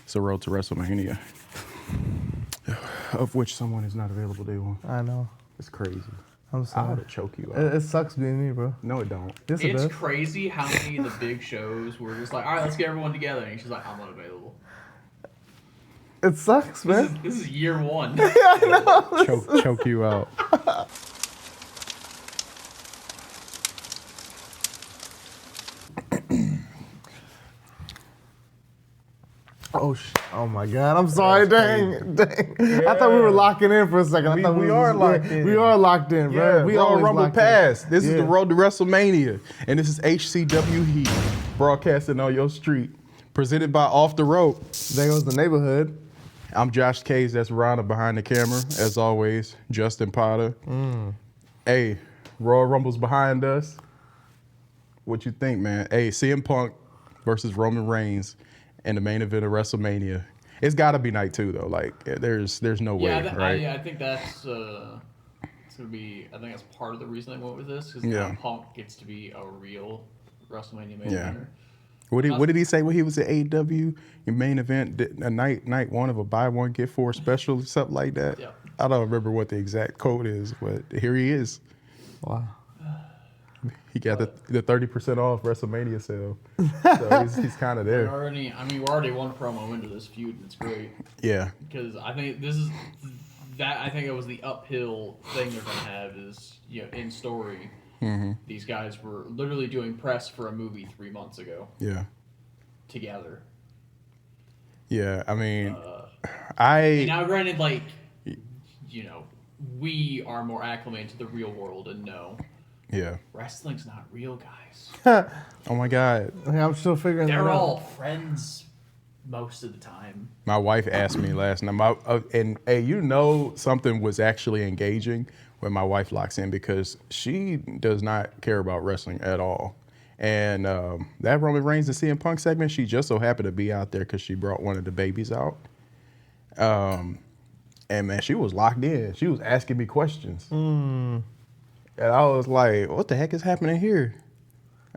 It's a road to WrestleMania, of which someone is not available day one. I know. It's crazy. I'm I sorry. ought to choke you out. It sucks being me, bro. No, it don't. Yes, it It's does. crazy how many of the big shows were just like, all right, let's get everyone together. And she's like, I'm unavailable. It sucks, man. This is year one. Choke you out. Oh my God! I'm sorry. Dang. I thought we were locking in for a second. I thought We are locked in. We are locked in, bro. We Royal always Rumble locked Pass. in. This is Yeah. the road to WrestleMania, and this is HCW Heat, broadcasting on your street, presented by Off the Rope. There goes the neighborhood. I'm Josh Case. That's Rana behind the camera, as always. Justin Potter. Hey, Royal Rumble's behind us. What you think, man? Hey, CM Punk versus Roman Reigns in the main event of WrestleMania. It's got to be night two, though. Like, there's no way, right? I think that's it's gonna be. I think that's part of the reason I went with this because Yeah. Punk gets to be a real WrestleMania main Yeah. eventer. What did he say when he was at AEW? Your main event, a night one of a buy one get four special, something like that. Yeah. I don't remember what the exact code is, but here he is. Wow. He got the 30% off WrestleMania sale, so he's kind of We're there. already one promo into this feud, and it's great Yeah, because I think I think it was the uphill thing they're gonna have is in story. These guys were literally doing press for a movie 3 months ago yeah, together. yeah. I mean, And now, granted, like we are more acclimated to the real world and know yeah. wrestling's not real, guys. Oh my God, I'm still figuring that They're out. all friends most of the time. my wife asked me last night, and hey, something was actually engaging when my wife locks in because she does not care about wrestling at all. And that Roman Reigns and CM Punk segment, she just so happened to be out there because she brought one of the babies out. And man, she was locked in. She was asking me questions. And I was like, what the heck is happening here?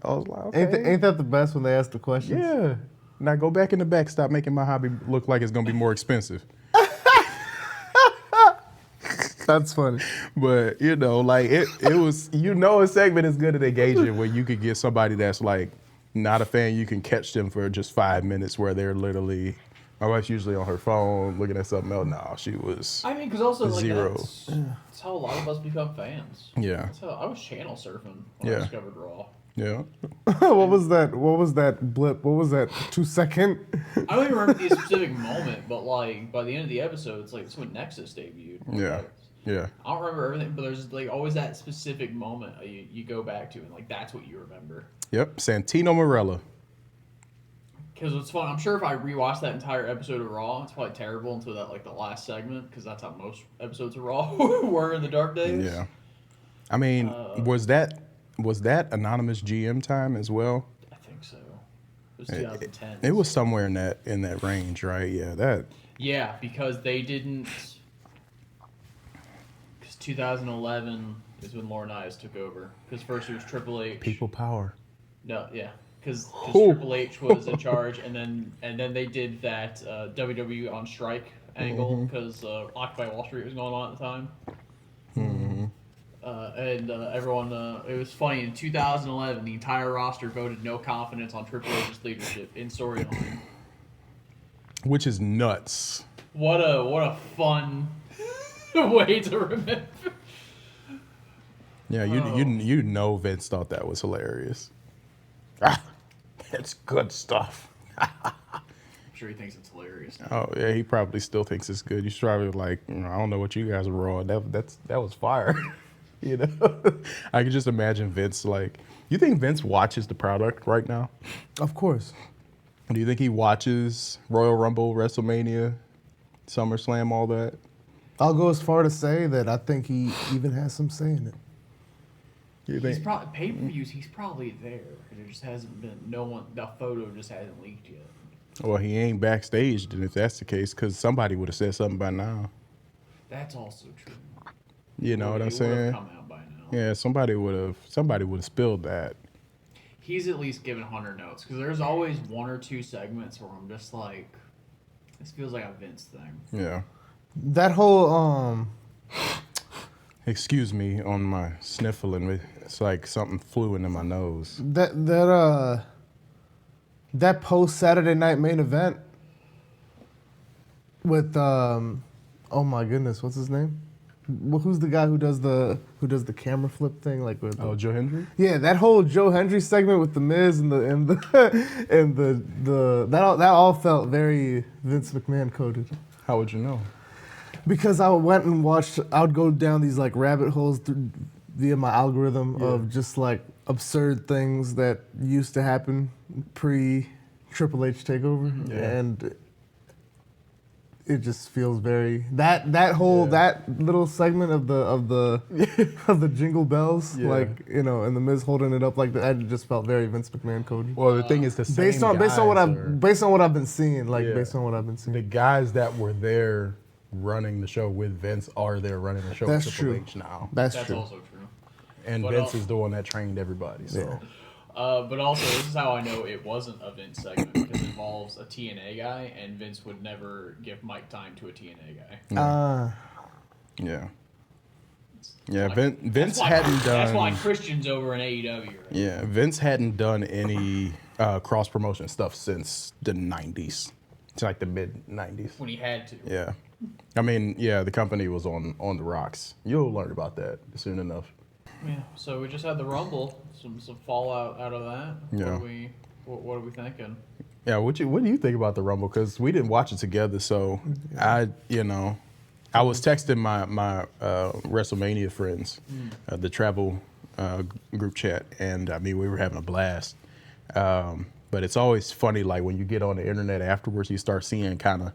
I was like, okay. Ain't that the best when they ask the questions? Yeah. Now go back in the back. Stop making my hobby look like it's going to be more expensive. That's funny. But, like it was, a segment is good at engaging where you could get somebody that's like not a fan. You can catch them for just 5 minutes where they're literally, my wife's usually on her phone looking at something else. No, she was I mean, because also like zero. that's how a lot of us become fans. Yeah. That's how I was channel surfing when Yeah. I discovered Raw. Yeah. What was that blip? What was that 2 second? I don't even remember the specific moment, but like by the end of the episode, it's like it's when Nexus debuted. Yeah. Yeah. I don't remember everything, but there's like always that specific moment you go back to, and like that's what you remember. Yep. Santino Marella. Because it's fun. I'm sure if I rewatched that entire episode of Raw, it's probably terrible until that like the last segment, because that's how most episodes of Raw were in the dark days. Yeah. I mean, was that anonymous GM time as well? I think so. It was 2010. It was somewhere in that range, right? Yeah, that. Yeah, because they didn't. Because 2011 is when Lauren Ives took over. Because first it was Triple H. People power. No, yeah, because Triple H was in charge, and then they did that WWE on strike angle because Occupy Wall Street was going on at the time. And everyone, it was funny. In 2011, the entire roster voted no confidence on Triple H's leadership in storyline. Which is nuts. What a fun way to remember. Yeah, you know Vince thought that was hilarious. It's good stuff. I'm sure he thinks it's hilarious. Oh yeah, he probably still thinks it's good. He's probably like, I don't know what you guys were on. That was fire. I can just imagine Vince like. You think Vince watches the product right now? Of course. Do you think he watches Royal Rumble, WrestleMania, SummerSlam, all that? I'll go as far to say that I think he even has some say in it. You He's think? probably pay-per-views. He's probably there. There just hasn't been the photo just hasn't leaked yet. Well, he ain't backstage, then if that's the case, because somebody would have said something by now. That's also true. You know what I'm It would have saying? come out by now. Yeah, somebody would have spilled that. He's at least given Hunter notes because there's always one or two segments where I'm just like, This feels like a Vince thing. Yeah. That whole Excuse me on my sniffling. It's like something flew into my nose. that post Saturday night main event with oh my goodness, what's his name? Who's the guy who does the camera flip thing like with Oh, Joe Hendry? Yeah, that whole Joe Hendry segment with the Miz and that all felt very Vince McMahon coded. How would you know? Because I went and watched, I would go down these like rabbit holes via my algorithm of just like absurd things that used to happen pre Triple H takeover, and it just feels very that little segment of the of the jingle bells, like and the Miz holding it up like that. It just felt very Vince McMahon coded. Well, the thing is the same Based on what I've been seeing, the guys that were there running the show with Vince are there running the show That's with Triple true. H now. That's true. Also true. And But Vince is the one that trained everybody. So But also, this is how I know it wasn't a Vince segment because it involves a TNA guy, and Vince would never give mic time to a TNA guy. yeah. Like, Vince that's why- hadn't done. That's why Christian's over in AEW. Right? Yeah, Vince hadn't done any cross promotion stuff since the '90s. It's like the mid '90s. When he had to. Yeah, I mean, the company was on the rocks. You'll learn about that soon enough. Yeah. So we just had the Rumble. Some fallout out of that. Yeah. What are we thinking? Yeah, what do you think about the Rumble? Because we didn't watch it together, so I was texting my WrestleMania friends, the travel group chat, and I mean we were having a blast. But it's always funny, like when you get on the internet afterwards, you start seeing kind of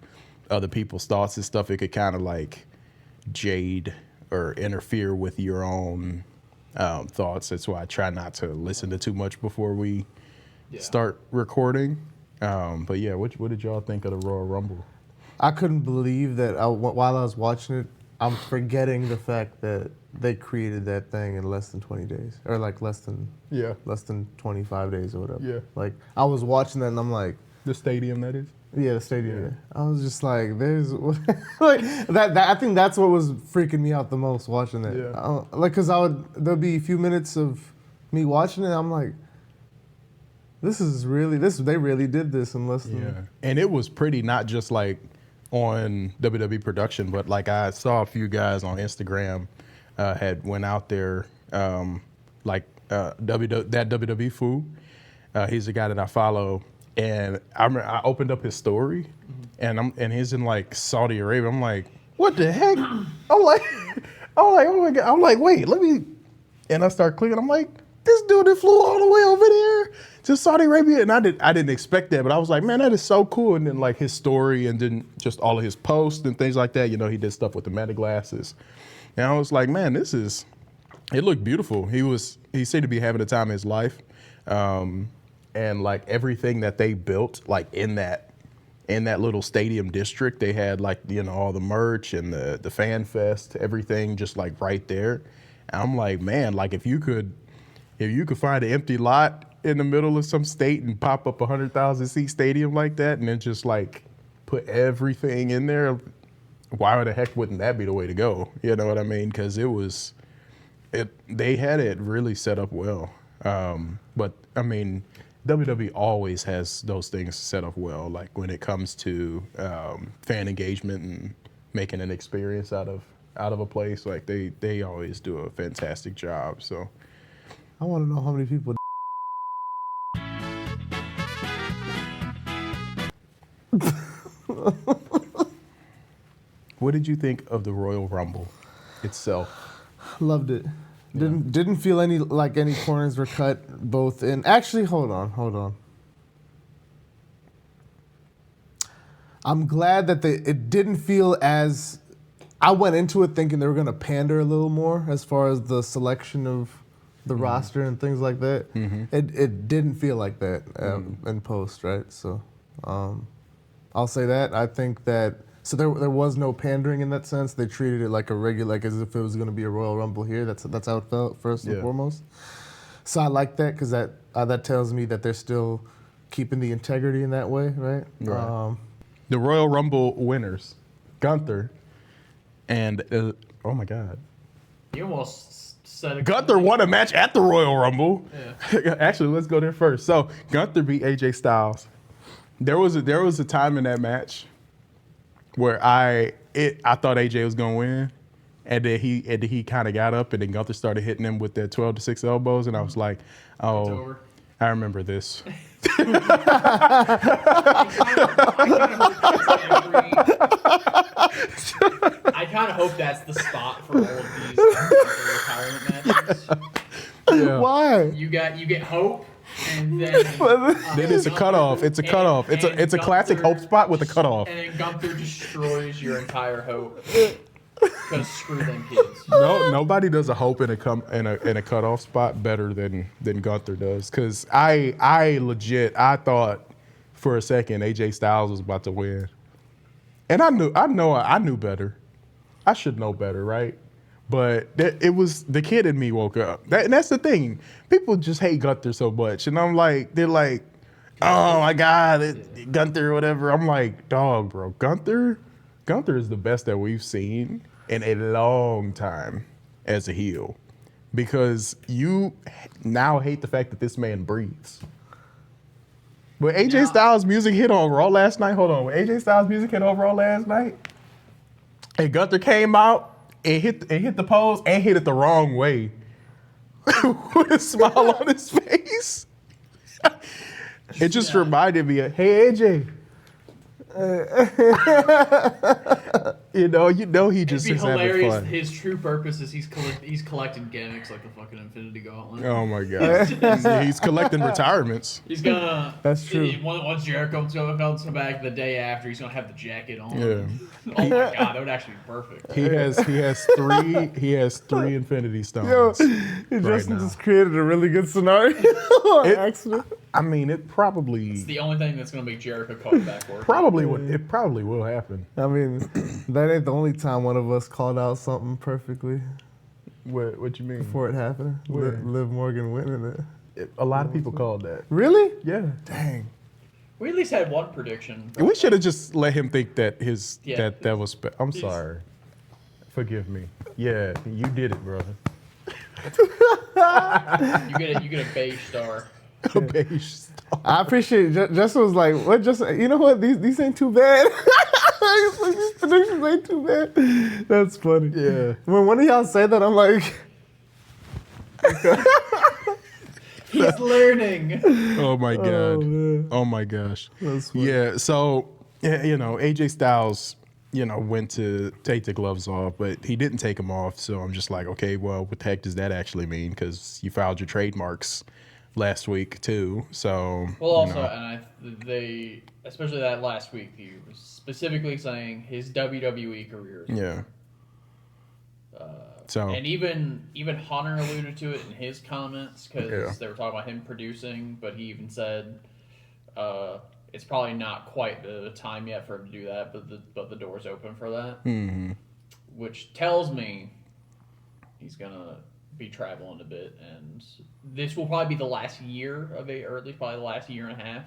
other people's thoughts and stuff. It could kind of like jade or interfere with your own thoughts. That's why I try not to listen to too much before we start recording. But yeah, what did y'all think of the Royal Rumble? I couldn't believe that while I was watching it, I'm forgetting the fact that they created that thing in less than 20 days, or like less than 25 days or whatever. Yeah. Like I was watching that and I'm like, The stadium, that is. yeah, the stadium. Yeah. I was just like, there's like that. I think that's what was freaking me out the most watching it. Yeah. Cause there'll be a few minutes of me watching it. I'm like, they really did this in less than. Yeah, and it was pretty not just like on WWE production, but like I saw a few guys on Instagram had went out there, that WWE fool. He's the guy that I follow, and I opened up his story, and he's in like Saudi Arabia. I'm like, what the heck? I'm like, oh my god! I'm like, wait, let me, and I start clicking. I'm like, this dude that flew all the way over there to Saudi Arabia, and I didn't expect that, but I was like, man, that is so cool. And then like his story, and then just all of his posts and things like that. You know, he did stuff with the meta glasses, and I was like, man, it looked beautiful. He seemed to be having the time of his life, and like everything that they built, like in that little stadium district, they had like all the merch and the fan fest, everything just like right there. And I'm like, man, like if you could find an empty lot in the middle of some state and pop up 100,000 seat stadium like that, and then just like put everything in there, why the heck wouldn't that be the way to go? You know what I mean? Because they had it really set up well. But I mean, WWE always has those things set up well, like when it comes to fan engagement and making an experience out of a place. Like they always do a fantastic job. So I want to know how many people. what did you think of the Royal Rumble itself? Loved it. Didn't feel any corners were cut. Both in. Actually, hold on. I'm glad that it didn't feel as. I went into it thinking they were gonna pander a little more as far as the selection of the roster and things like that. It didn't feel like that in post, right? So, I'll say that. I think that. So there was no pandering in that sense. They treated it like a regular, like as if it was going to be a Royal Rumble here. That's how it felt first and foremost. So I like that because that tells me that they're still keeping the integrity in that way, right? Right. The Royal Rumble winners, Gunther, and oh my God, You almost said it. Gunther won a match at the Royal Rumble. Yeah. Actually, let's go there first. So Gunther beat AJ Styles. There was a time in that match where I thought AJ was gonna win, and then he kind of got up, and then Gunther started hitting him with their 12-6 elbows, and I was like, oh, It's over. I remember this. I kind of hope that's the spot for all of these retirement matches. Yeah. Why? You get hope, and then Then it's a cutoff. It's a cutoff. It's a classic hope spot with a cutoff. And then Gunther destroys your entire hope. Because screw them kids. No, nobody does a hope in a cutoff spot better than Gunther does. Cause I legit thought for a second AJ Styles was about to win, and I knew better. I should know better, right? But it was the kid in me woke up. And that's the thing. People just hate Gunther so much, and I'm like, they're like, oh my God, Gunther or whatever. I'm like, dog, bro, Gunther is the best that we've seen in a long time as a heel, because you now hate the fact that this man breathes. When AJ Styles' music hit on Raw last night, hold on. When AJ Styles' music hit on Raw last night, and Gunther came out and hit the pose and hit it the wrong way with a smile on his face. It just reminded me of, hey AJ. You know, he just It'd be is having hilarious. fun. His true purpose is he's collecting gimmicks like the fucking Infinity Gauntlet. Oh my God, he's collecting retirements. He's gonna. That's true. Once Jericho comes back the day after, he's gonna have the jacket on. Yeah. Oh my God, that would actually be perfect. He has three Infinity Stones. Yo, right Justin now. just created a really good scenario on accident. I mean, it It's probably the only thing that's gonna make Jericho come back work. probably will happen. I mean, that ain't the only time one of us called out something perfectly What you mean? before it happened. Where? Liv Morgan winning it. A lot of people called that. Really? Yeah. Dang. We at least had one prediction. We should have just let him think that Yeah. that was. I'm He's- sorry. Forgive me. Yeah, you did it, brother. You get a beige star. A beige star. I appreciate Justin was like, what Justin, you know what? These ain't too bad. He's like, these predictions ain't too bad. That's funny. Yeah. When one of y'all say that, I'm like, He's learning. Oh my God. man. Oh my gosh. That's funny. Yeah. So AJ Styles, went to take the gloves off, but he didn't take them off. So I'm just like, okay, well, what the heck does that actually mean? Because you filed your trademarks last week too. So Well, also, they especially that last week, he was specifically saying his WWE career. yeah. So And even Hunter alluded to it in his comments because Yeah. they were talking about him producing, but he even said it's probably not quite the time yet for him to do that, but the door's open for that, which tells me he's gonna be traveling a bit, and this will probably be the last year of it, or at least probably the last year and a half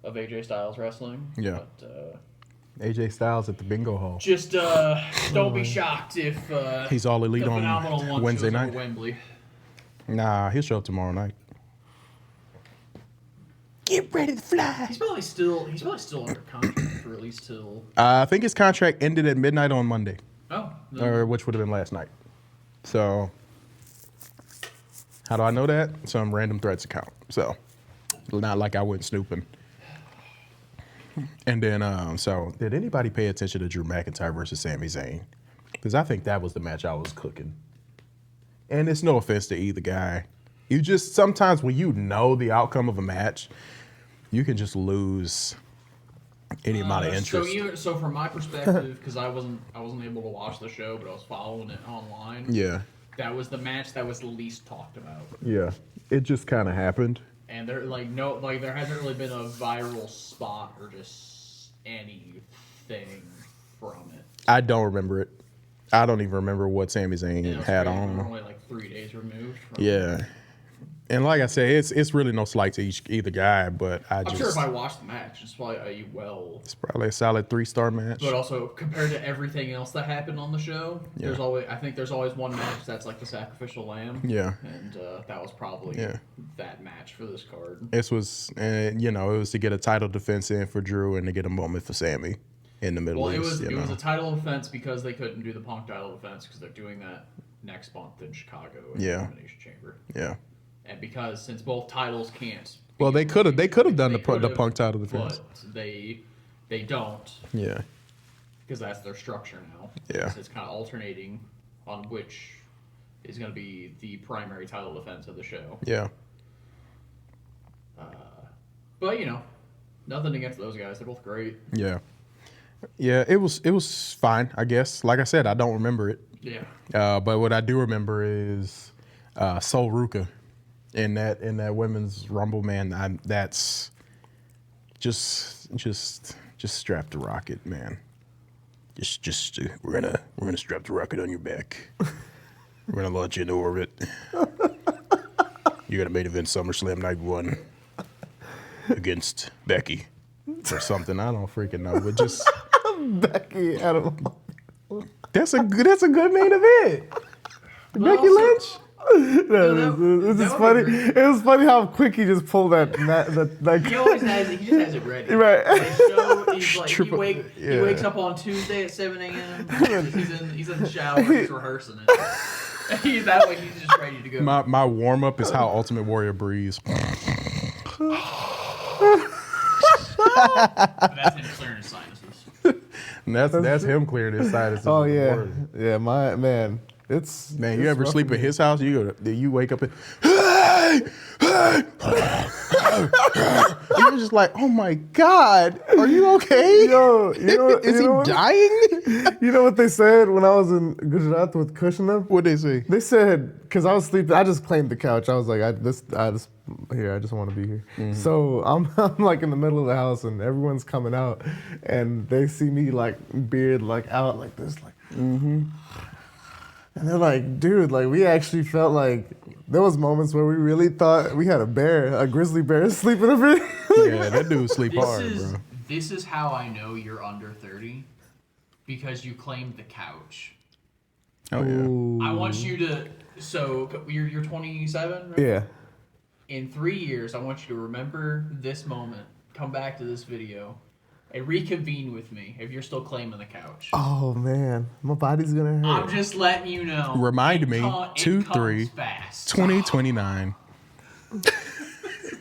of AJ Styles wrestling. Yeah. But, AJ Styles at the bingo hall. just don't be shocked if He's all elite the on Phenomenal One Wednesday shows up night. at Wembley. Nah, he'll show up tomorrow night. Get ready to fly. He's probably still under contract for at least till. I think his contract ended at midnight on Monday, Oh. or which would have been last night. So, how do I know that? Some random threats account. So, not like I went snooping. And then, so did anybody pay attention to Drew McIntyre versus Sami Zayn? Because I think that was the match I was cooking. And it's no offense to either guy. You just sometimes when you know the outcome of a match, you can just lose any amount of interest. So from my perspective, because I wasn't able to watch the show, but I was following it online. Yeah. That was the match that was the least talked about. Yeah. It just kind of happened. And there there hasn't really been a viral spot or just anything from it. I don't remember it. I don't even remember what Sami Zayn And it was had crazy, on. we're only like 3 days removed from Yeah. And like I said, it's really no slight to either guy, but I'm sure if I watched the match, it's probably it's probably a solid 3-star match. But also compared to everything else that happened on the show, there's always one match that's like the sacrificial lamb. Yeah. And that was probably that match for this card. This was, it was to get a title defense in for Drew and to get a moment for Sammy in the Middle East. It was a title defense because they couldn't do the Punk title defense because they're doing that next month in Chicago in the Elimination Chamber. Yeah. And because since both titles can't. Well, they could have done the Punk title defense. But they don't. Yeah. Because that's their structure now. Yeah. It's kind of alternating on which is going to be the primary title defense of the show. Yeah. But nothing against those guys. They're both great. Yeah. Yeah, it was fine, I guess. Like I said, I don't remember it. Yeah. But what I do remember is Sol Ruka in that women's Rumble, man. That's just strap the rocket, man. Just we're gonna strap the rocket on your back. We're gonna launch you into orbit. You're gonna main event SummerSlam Night 1 against Becky or something. I don't freaking know, but just Becky, I don't know. That's a good main event. Becky Lynch. It's just funny. It was funny how quick he just pulled that. He always has it. He just has it ready. Right. He wakes up on Tuesday at 7 a.m. He's in the shower. He's rehearsing it. He's that way. He's just ready to go. My warm up is how Ultimate Warrior breathes. That's him clearing his sinuses. And that's him clearing his sinuses. Oh yeah, yeah. My man, you ever sleep at his house? You wake up and you're just like, oh my God, are you okay? Yo, is he dying? You know what they said when I was in Gujarat with Kushner? What'd they say? They said, because I was sleeping, I just claimed the couch. I was like, I just want to be here. Mm-hmm. So I'm like in the middle of the house and everyone's coming out and they see me like beard like out like this, like, and they're like, dude, like we actually felt like there was moments where we really thought we had a grizzly bear sleeping over here. Yeah, that dude sleep hard, bro. This is how I know you're under 30, because you claimed the couch. Oh yeah. Ooh. I want you to. So you're 27, right? Yeah. In 3 years, I want you to remember this moment. Come back to this video, and reconvene with me if you're still claiming the couch. Oh man, my body's gonna hurt. I'm just letting you know. Remind me, 2-3, fast. 2029.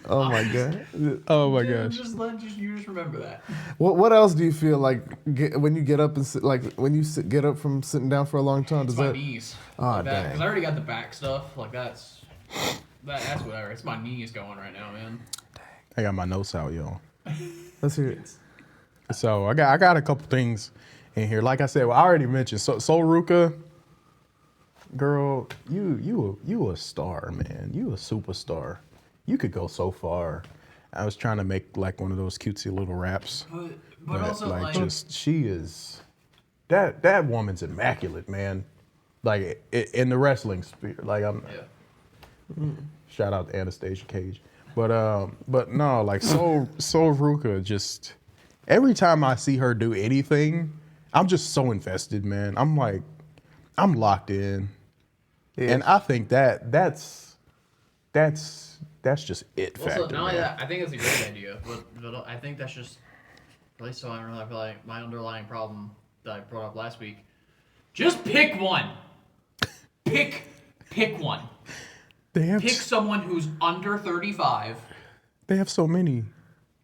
Oh my God. Oh my gosh. You just remember that. What else do you feel like when you get up and sit, like when you get up from sitting down for a long time? It's my knees. Oh, like that, dang. because I already got the back stuff. Like that's whatever. It's my knees going right now, man. I got my notes out, y'all. Let's hear it. So I got a couple things in here. Like I said, I already mentioned Sol Ruka. Girl, you a star, man. You a superstar. You could go so far. I was trying to make like one of those cutesy little raps. But also like just she is that woman's immaculate, man. Like in the wrestling sphere. Like shout out to Anastasia Cage. But no, like Sol Ruka, just every time I see her do anything, I'm just so invested, man. I'm like, I'm locked in. Yeah. And I think that's just it factor. Also, not only that, I think it's a great idea, but I think that's just, at least so I don't feel like my underlying problem that I brought up last week. Just pick one. Pick one. Pick someone who's under 35. They have so many.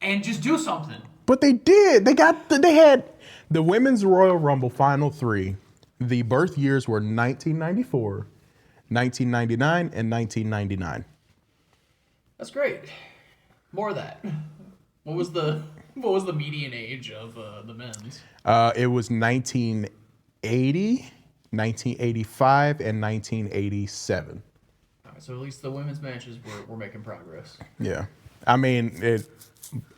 And just do something. But they did. They had the Women's Royal Rumble Final 3. The birth years were 1994, 1999, and 1999. That's great. More of that. What was the median age of the men's? It was 1980, 1985, and 1987. All right, so at least the women's matches were making progress. Yeah. I mean,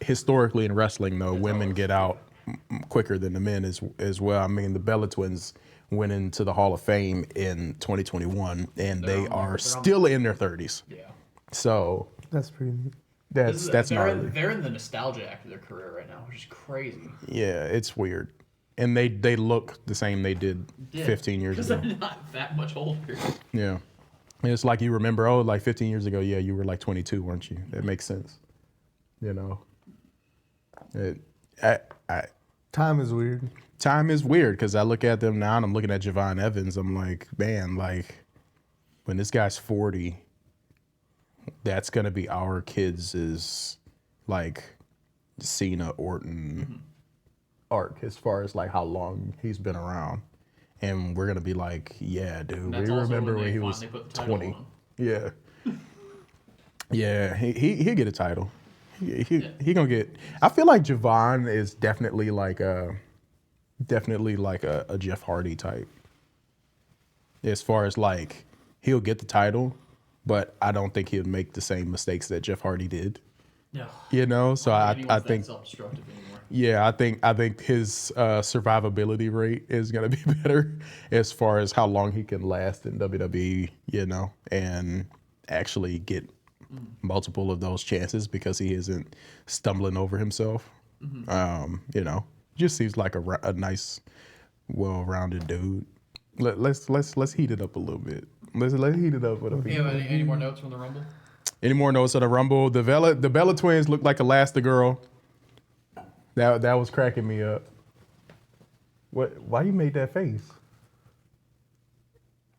historically in wrestling, though, women get out quicker than the men as well. I mean, the Bella Twins went into the Hall of Fame in 2021, and they are still in their 30s. Yeah. So That's pretty neat. that's they're, gnarly. they're in the nostalgia act of their career right now, which is crazy. Yeah, it's weird. And they look the same they did 15 years Because ago. they're not that much older. Yeah. And it's like you remember, oh, like 15 years ago, yeah, you were like 22, weren't you? That makes sense. You know. Time is weird. Time is weird because I look at them now and I'm looking at Javon Evans. I'm like, man, like when this guy's 40, that's going to be our kids' is like Cena, Orton arc as far as like how long he's been around. And we're going to be like, yeah, dude, That's we also remember when when they he was finally put the title 20. on. Yeah. Yeah, he'll get a title. He gonna get. I feel like Javon is definitely like a Jeff Hardy type. As far as like he'll get the title, but I don't think he'll make the same mistakes that Jeff Hardy did. No. You know, so I think self-destructive anymore. yeah, I think his survivability rate is gonna be better as far as how long he can last in WWE. You know, and actually get multiple of those chances because he isn't stumbling over himself. You know, just seems like a nice, well-rounded dude. Let's heat it up a little bit. Let's heat it up with a You have any more notes from the Rumble? Any more notes of the Rumble? The Bella twins look like Elastigirl. That was cracking me up. What? Why you made that face?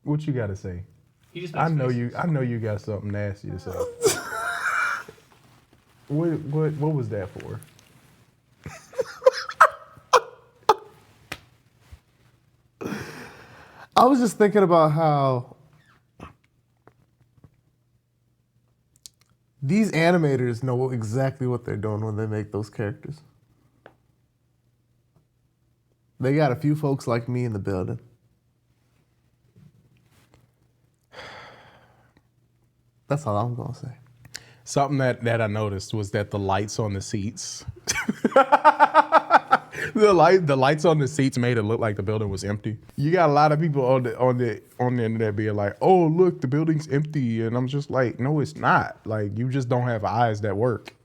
What you got to say? He just I makes know faces. I know you got something nasty to say. What was that for? I was just thinking about how these animators know exactly what they're doing when they make those characters. They got a few folks like me in the building. That's all I'm gonna say. Something that I noticed was that the lights on the seats, the lights on the seats made it look like the building was empty. You got a lot of people on the internet being like, "Oh, look, the building's empty," and I'm just like, "No, it's not. Like, you just don't have eyes that work."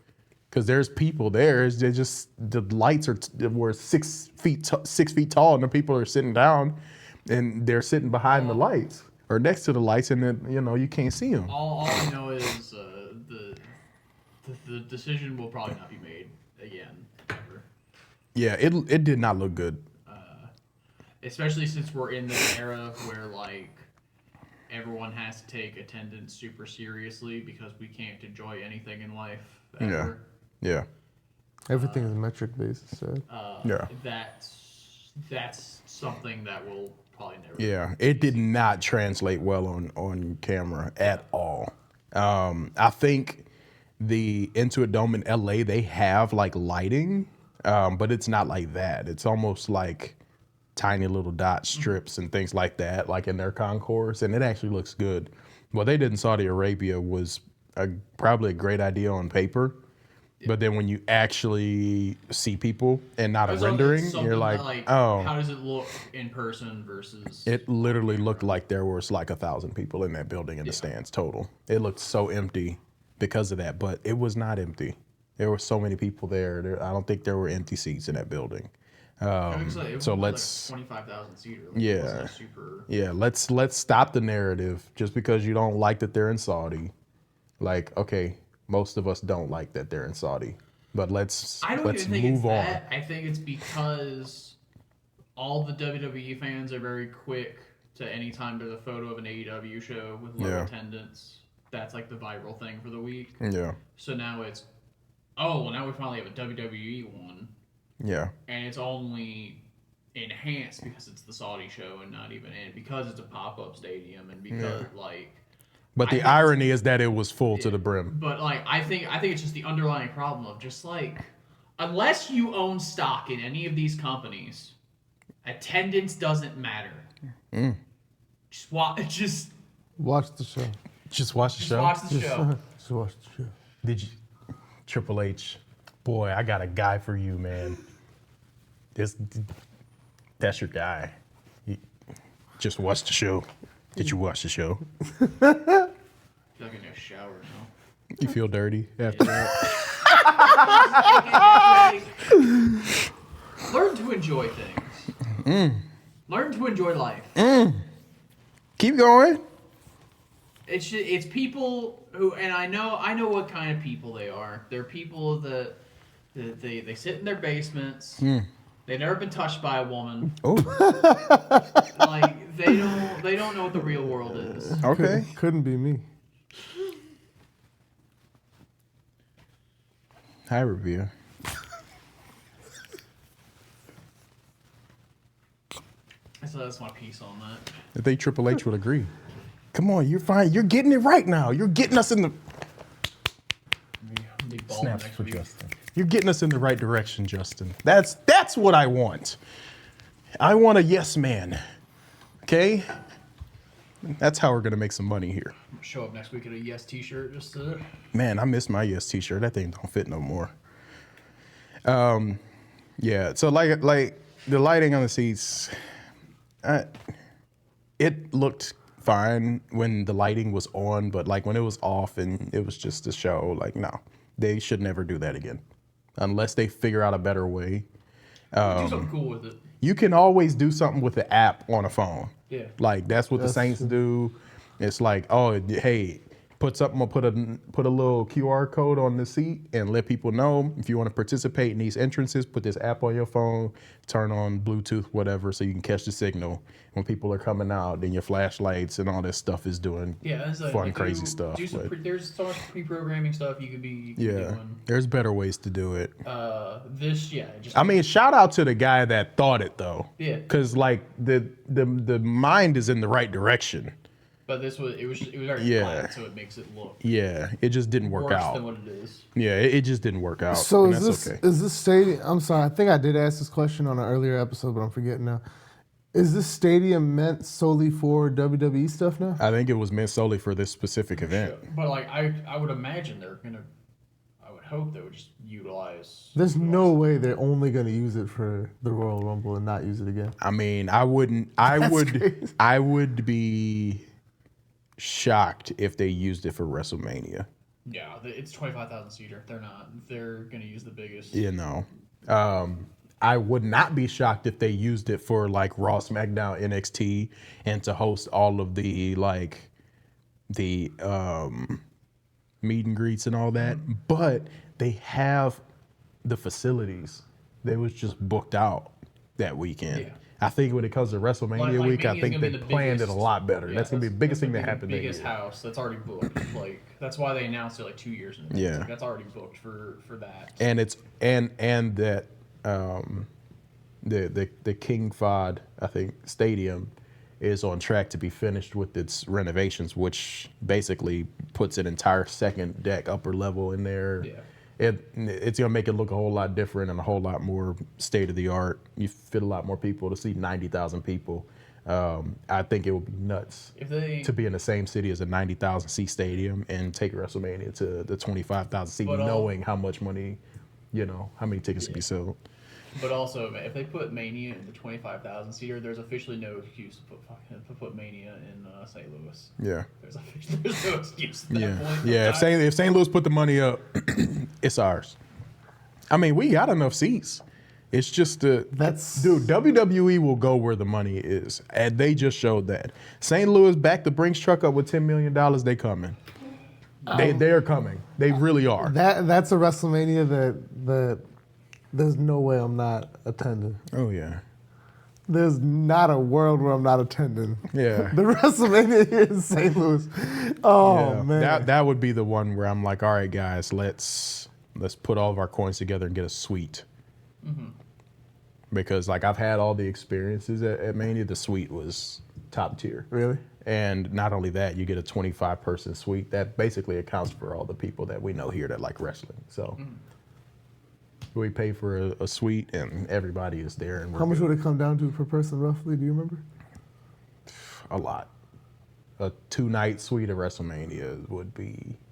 Because there's people there. They're just the lights were 6 feet tall, and the people are sitting down, and they're sitting behind the lights or next to the lights, and then you can't see them. All I know is the decision will probably not be made again ever. Yeah, it did not look good. Especially since we're in this era where like everyone has to take attendance super seriously because we can't enjoy anything in life ever. Yeah. Everything is metric based, so. Yeah. That's something that will probably never. Yeah, it did not translate well on camera at all. I think the Intuit Dome in LA, they have like lighting, but it's not like that. It's almost like tiny little dot strips and things like that, like in their concourse, and it actually looks good. What they did in Saudi Arabia was probably a great idea on paper, but then when you actually see people and not a rendering, you're like, oh. How does it look in person versus? It literally looked like there was like 1,000 people in that building in the stands total. It looked so empty because of that, but it was not empty. There were so many people there. I don't think there were empty seats in that building. So let's 25,000 seater. Yeah. Yeah, let's stop the narrative just because you don't like that they're in Saudi. Like, okay, most of us don't like that they're in Saudi, but let's move on. I think it's because all the WWE fans are very quick to anytime there's a photo of an AEW show with low attendance. That's like the viral thing for the week. Yeah. So now it's, now we finally have a WWE one. Yeah. And it's only enhanced because it's the Saudi show and not even in because it's a pop-up stadium and because But the irony is that it was full to the brim. But like I think it's just the underlying problem of just like unless you own stock in any of these companies, attendance doesn't matter. Just watch the show. Just watch the show. Watch the show. Just watch the show. Did you, Triple H? Boy, I got a guy for you, man. That's your guy. Just watch the show. Did you watch the show? I feel like I need a shower now. You feel dirty after that? Learn to enjoy things. Learn to enjoy life. Keep going. It's people who, and I know what kind of people they are. They're people that they sit in their basements. They've never been touched by a woman. Oh, Like they don't know what the real world is. okay. Couldn't be me. Hi, Revere. So that's my piece on that. I think Triple H would agree. Come on, you're fine. You're getting it right now. You're getting us in the Be balling snaps next for week. Justin. You're getting us in the right direction, Justin. That's what I want. I want a yes man. Okay? That's how we're gonna make some money here. Show up next week in a yes T-shirt just to. Man, I miss my yes t-shirt. That thing don't fit no more. Yeah. So like the lighting on the seats, it looked fine when the lighting was on, but like when it was off and it was just a show, like no, they should never do that again, unless they figure out a better way. Do something cool with it. You can always do something with the app on a phone. Yeah. Like that's what the Saints do. It's like, oh, hey, put a little QR code on the seat and let people know if you want to participate in these entrances. Put this app on your phone, turn on Bluetooth, whatever, so you can catch the signal when people are coming out. Then your flashlights and all this stuff is doing fun, crazy stuff. There's so much pre-programming stuff you could be Yeah, doing. there's better ways to do it. Just I mean, shout out to the guy that thought it though. Yeah. Because like the mind is in the right direction. But it was already Yeah. planned, so it makes it look Yeah, it just didn't work worse out. than what it is. Yeah, it just didn't work out. So and is that's this okay. is this stadium? I'm sorry, I think I did ask this question on an earlier episode, but I'm forgetting now. Is this stadium meant solely for WWE stuff now? I think it was meant solely for this specific event. But like I would imagine I would hope they would just utilize. There's no way they're only going to use it for the Royal Rumble and not use it again. I mean, I would be shocked if they used it for WrestleMania. Yeah, it's 25,000 seater. They're gonna use the biggest. You know, I would not be shocked if they used it for like Raw, SmackDown, NXT, and to host all of the meet and greets and all that. But they have the facilities. They was just booked out that weekend. Yeah. I think when it comes to WrestleMania week, I Mania's think gonna they be the planned it a biggest- lot better. yeah, that's gonna be the biggest thing that gonna be happened the that biggest year. house that's already booked. Like that's why they announced it like 2 years in advance. Yeah. Like, that's already booked for that. And it's and that the King Fahd, I think, stadium is on track to be finished with its renovations, which basically puts an entire second deck upper level in there. Yeah. It's gonna make it look a whole lot different and a whole lot more state of the art. You fit a lot more people to see 90,000 people. I think it would be nuts If they to be in the same city as a 90,000 seat stadium and take WrestleMania to the 25,000 seat, But, knowing how much money, how many tickets to be sold. But also, if they put Mania in the 25,000 seater, there's officially no excuse to put Mania in St. Louis. Yeah. There's no excuse at that Yeah. point. Yeah. If St. Louis put the money up, it's ours. I mean, we got enough seats. It's just dude, WWE will go where the money is. And they just showed that. St. Louis backed the Brinks truck up with $10 million. They coming. They are coming. They really are. That's a WrestleMania that there's no way I'm not attending. Oh yeah. There's not a world where I'm not attending. Yeah. The WrestleMania here in St. Louis. Oh Yeah. man. That would be the one where I'm like, all right, guys, let's put all of our coins together and get a suite. Mm-hmm. Because like I've had all the experiences at Mania, the suite was top tier. Really? And not only that, you get a 25-person suite that basically accounts for all the people that we know here that like wrestling. So we pay for a suite and everybody is there. And How much would it come down to per person roughly? Do you remember? A lot. A 2-night suite at WrestleMania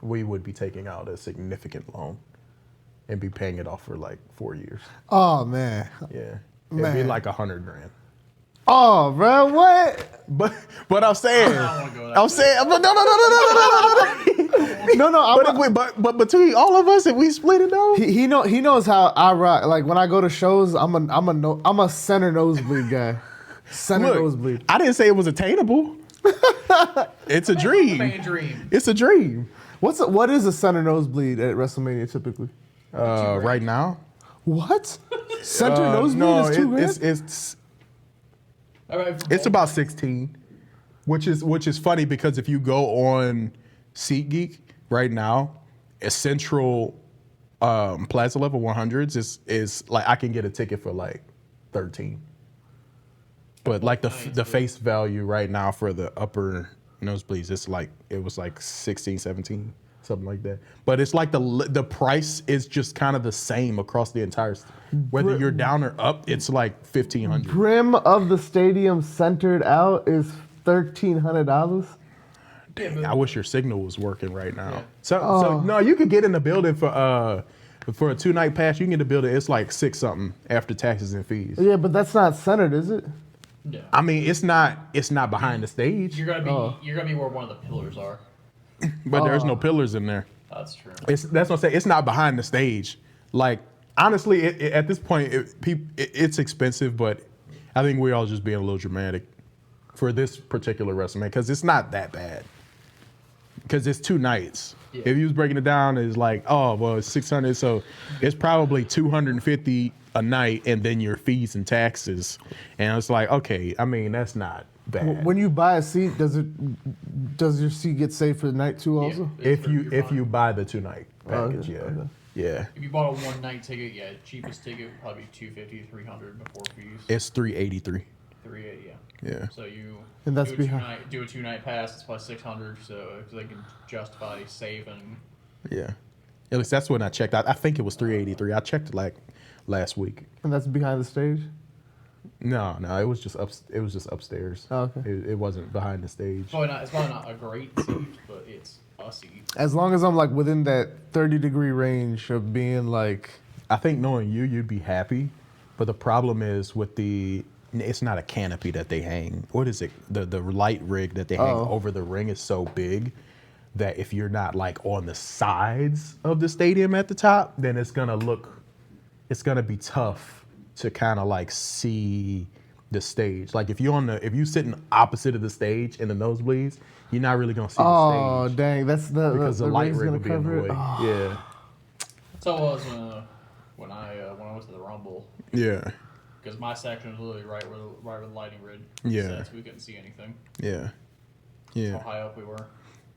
we would be taking out a significant loan and be paying it off for like 4 years. Oh man. Yeah. It'd be Man. like $100,000. Oh, bro, what? But I'm saying, I don't want to go that I'm saying, but no. But between all of us, if we split it though, He knows how I rock. Like when I go to shows, I'm a center nosebleed guy. Center look, nosebleed. I didn't say it was attainable. It's a dream. a dream. It's a dream. What is a center nosebleed at WrestleMania typically? Right now, What? Center nosebleed no, is $2,000? All right, for it's both. about 16, which is funny because if you go on SeatGeek right now, a central Plaza level 100s is like I can get a ticket for like 13. But like the face value right now for the upper nosebleeds, it was like 16, 17, something like that. But it's like the price is just kind of the same across the entire. Whether you're down or up, it's like 1,500. Brim of the stadium centered out is $1,300. Dang, I wish your signal was working right now. Yeah. So no, you could get in the building for a 2-night pass. You can get in the building. It's like 6 something after taxes and fees. Yeah, but that's not centered, is it? Yeah. I mean, it's not behind the stage, You're gonna be where one of the pillars are. but there's no pillars in there. That's true. That's what I'm saying. It's not behind the stage. Like honestly, at this point, it's expensive, but I think we're all just being a little dramatic for this particular WrestleMania because it's not that bad. Because it's 2 nights. Yeah. If you was breaking it down, it's like, oh well, it's 600, so it's probably 250 a night, and then your fees and taxes, and it's like, okay, I mean that's not bad. When you buy a seat, does your seat get saved for the night too? Also, Yeah. if you buy the 2-night package, yeah, okay. yeah, If you bought a 1-night ticket, yeah, cheapest ticket would probably be 250, 300 before fees. it's 383. 380, yeah. Yeah. So you And that's do a behind- do a 2-night pass, it's plus 600, so they can justify saving. Yeah, at least that's when I checked. I think it was 383. I checked like last week. and that's behind the stage. No, it was just upstairs. Oh, okay. It wasn't behind the stage. It's probably not a great seat, but it's a seat. As long as I'm like within that 30-degree range of being like, I think knowing you'd be happy, but the problem is it's not a canopy that they hang. What is it? The light rig that they hang over the ring is so big that if you're not like on the sides of the stadium at the top, then it's gonna be tough to kind of like see the stage. Like if you're sitting opposite of the stage in the nosebleeds, you're not really gonna see oh the stage dang, that's because the light rig's rig gonna would be in the cover way. it. Oh. So it was when I went to the Rumble, Yeah. because my section was literally right where the lighting rid. Yeah. So we couldn't see anything. Yeah. How high up we were.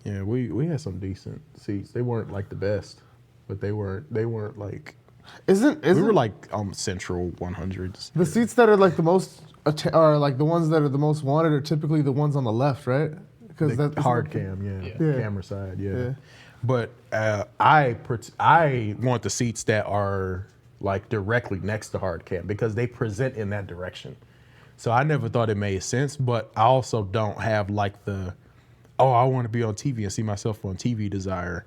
Yeah, we had some decent seats. They weren't like the best, but they weren't like Isn't we were like central 100s. the seats that are like the most are like the ones that are the most wanted are typically the ones on the left, right? Because The that's hard cam, Yeah. camera side, yeah. Yeah. But I want the seats that are like directly next to hard cam because they present in that direction. So I never thought it made sense, but I also don't have like I want to be on TV and see myself on TV desire.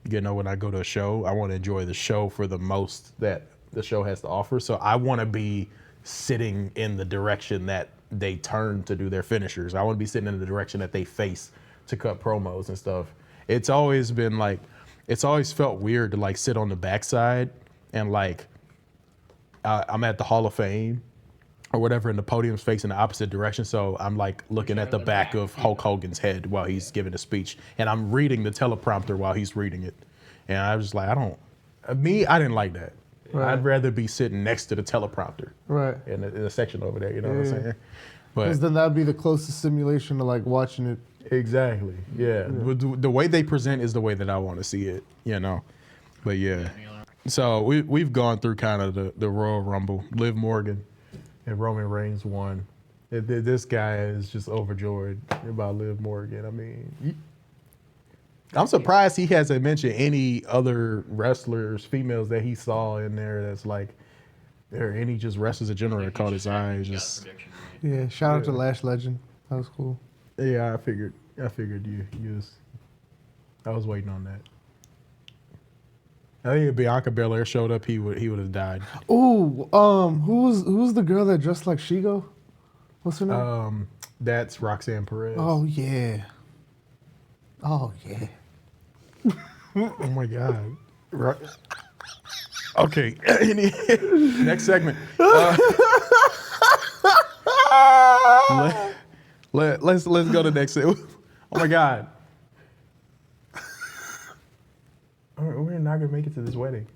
You know, when I go to a show, I want to enjoy the show for the most that the show has to offer. So I want to be sitting in the direction that they turn to do their finishers. I want to be sitting in the direction that they face to cut promos and stuff. It's always been like, it's always felt weird to like sit on the backside and like, I'm at the Hall of Fame or whatever, and the podium's facing the opposite direction. So I'm like looking at the back of Hulk Hogan's head while he's giving a speech, and I'm reading the teleprompter while he's reading it. And I was like, I didn't like that. Right. I'd rather be sitting next to the teleprompter, right. in the section over there. You know what I'm Yeah. saying? Because But then that'd be the closest simulation to like watching it. exactly, yeah. The way they present is the way that I want to see it. You know, but yeah. So we've gone through kind of the Royal Rumble. Liv Morgan and Roman Reigns won. This guy is just overjoyed about Liv Morgan. I mean, I'm surprised he hasn't mentioned any other wrestlers, females that he saw in there. That's like, there are any just wrestlers in general that caught his eye. Just Yeah. Shout out to Lash Legend. That was cool. yeah, I figured you was. I was waiting on that. I think if Bianca Belair showed up, he would have died. Ooh, who's the girl that dressed like Shigo? What's her name? That's Roxanne Perez. Oh yeah. Oh yeah. Oh my God. Right. Okay. Next segment. Let's go to next segment. Oh my God. We're not gonna make it to this wedding.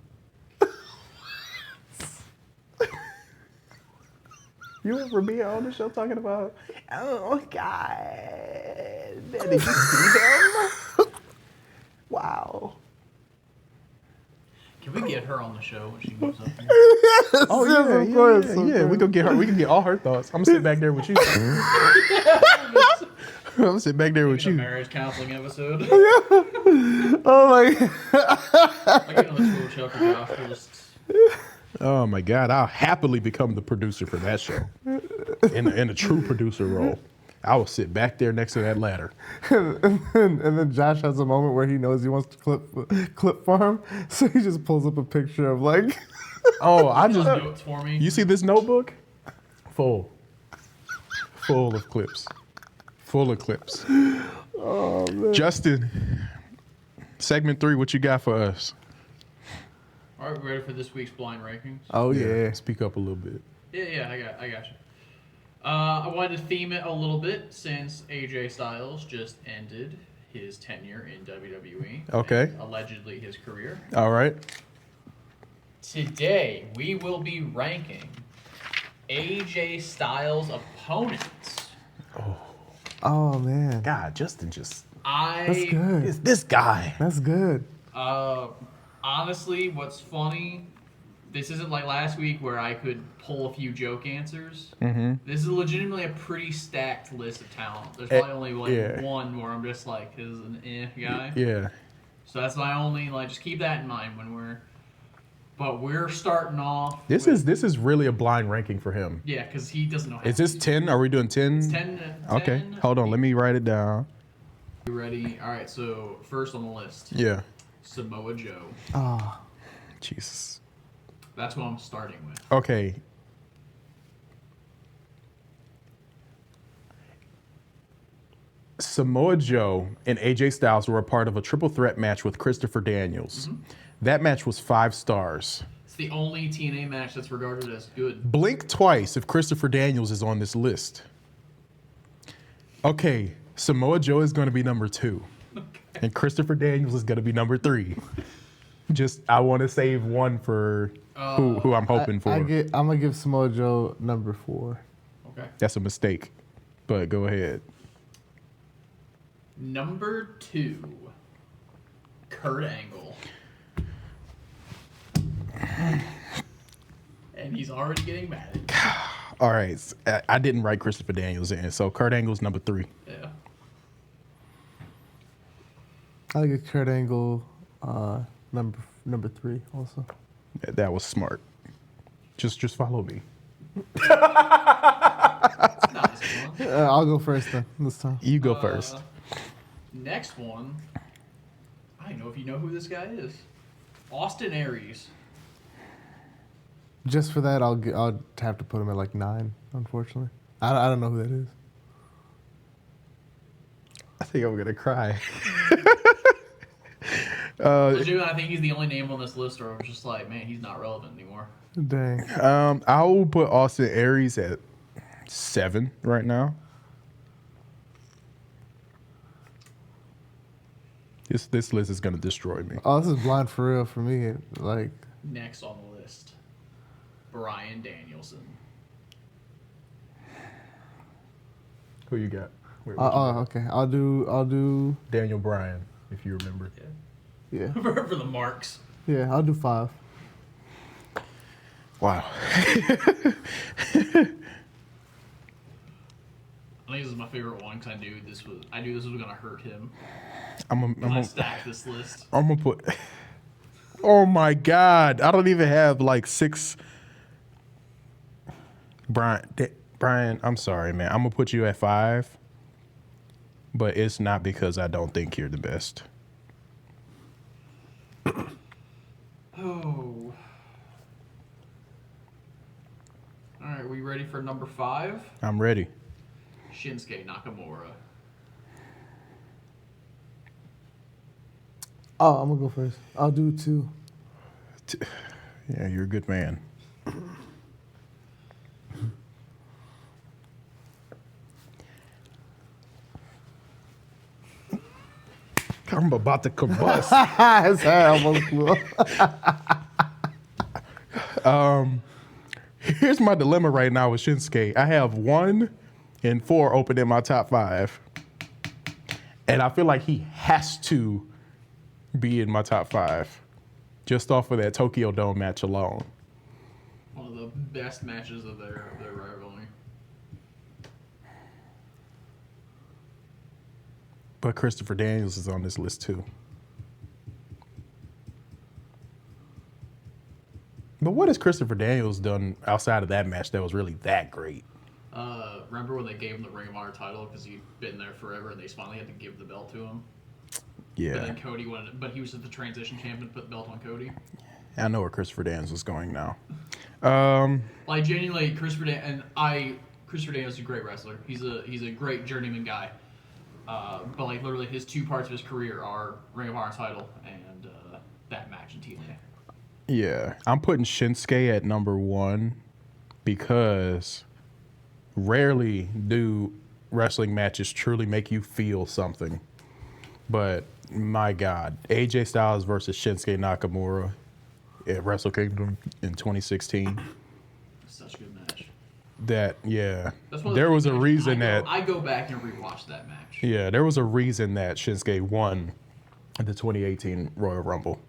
You ever be on the show talking about? Oh God. Did you see him? Wow. Can we get her on the show when she moves up here? Oh Yes, yeah, of yeah, course, yeah, of yeah. We course. can get her. We can get all her thoughts. I'm gonna sit back there with you. I'm gonna sit back there with Maybe the you. marriage counseling episode. Oh my God. I get on the tool show for Josh. We'll just Oh my God, I'll happily become the producer for that show. In a true producer role. I will sit back there next to that ladder. And then Josh has a moment where he knows he wants to clip farm, so he just pulls up a picture of like. Oh, I just notes for me. you see this notebook? Full of clips. Full of clips. Oh man. Justin, segment 3, what you got for us? All right, we ready for this week's blind rankings? Oh yeah. Speak up a little bit. Yeah, I got you. I wanted to theme it a little bit since AJ Styles just ended his tenure in WWE. Okay. And allegedly his career. All right. Today, we will be ranking AJ Styles' opponents. Oh man. God, Justin That's I good. is this guy. That's good. honestly, what's funny, this isn't like last week where I could pull a few joke answers. Mm-hmm. This is legitimately a pretty stacked list of talent. There's probably only like yeah. one where I'm just like, this is an guy. Yeah. So that's my only, like, just keep that in mind when we're starting off. This is really a blind ranking for him. Yeah, because he doesn't know how Is to this do 10? Are we doing 10? it. 10. Okay. Hold on. Let me write it down. You ready? All right, so first on the list, Yeah. Samoa Joe. Oh. Jesus. That's what I'm starting with. Okay. Samoa Joe and AJ Styles were a part of a triple threat match with Christopher Daniels. That match was 5 stars. It's the only TNA match that's regarded as good. Blink twice if Christopher Daniels is on this list. Okay, Samoa Joe is going to be number 2. And Christopher Daniels is going to be number 3. I want to save one for who I'm hoping for. I'm gonna give Samoa Joe number 4. Okay. That's a mistake, but go ahead. Number 2, Kurt Angle. And he's already getting mad at me. All right, I didn't write Christopher Daniels in, so Kurt Angle's number 3. Yeah. I'll give Kurt Angle number 3 also. That was smart. Just follow me. It's not this one. I'll go first then this time. You go first. Next one, I don't know if you know who this guy is. Austin Aries. Just for that, I'll have to put him at like 9. Unfortunately, I don't know who that is. I think I'm gonna cry. Legitimately, I think he's the only name on this list where I was just like, man, he's not relevant anymore. Dang. I will put Austin Aries at 7 right now. This list is gonna destroy me. Oh, this is blind for real for me. Like, Next on the list, Bryan Danielson. Who you got? Wait, okay. I'll do. Daniel Bryan, if you remember. Yeah. For the marks. Yeah. I'll do 5. Wow. I think this is my favorite one because I knew this was gonna hurt him. I stacked this list. I'm gonna put. Oh my God! I don't even have like 6. Brian, I'm sorry, man. I'm gonna put you at 5, but it's not because I don't think you're the best. Oh. All right, we ready for number number 5, I'm ready. Shinsuke Nakamura. Oh, I'm gonna go first. I'll do 2. Yeah, you're a good man. I'm about to combust. His hair almost blew up. Here's my dilemma right now with Shinsuke. I have 1 and 4 open in my top 5. And I feel like he has to be in my top 5 just off of that Tokyo Dome match alone. One of the best matches of their rivalry. But Christopher Daniels is on this list too. But what has Christopher Daniels done outside of that match that was really that great? Remember when they gave him the Ring of Honor title because he'd been there forever and they finally had to give the belt to him? But Yeah, then Cody wanted, but he was the transition champion, put the belt on Cody. I know where Christopher Daniels is going now. Like genuinely, Christopher Daniels is a great wrestler. He's a great journeyman guy. But like literally, his 2 parts of his career are Ring of Honor title and that match in TNA. Yeah, I'm putting Shinsuke at number 1 because rarely do wrestling matches truly make you feel something. But my God, AJ Styles versus Shinsuke Nakamura at Wrestle Kingdom in 2016. Such a good match. That, yeah, That's one of there those was a matches reason I go back and rewatch that match. yeah, there was a reason that Shinsuke won the 2018 Royal Rumble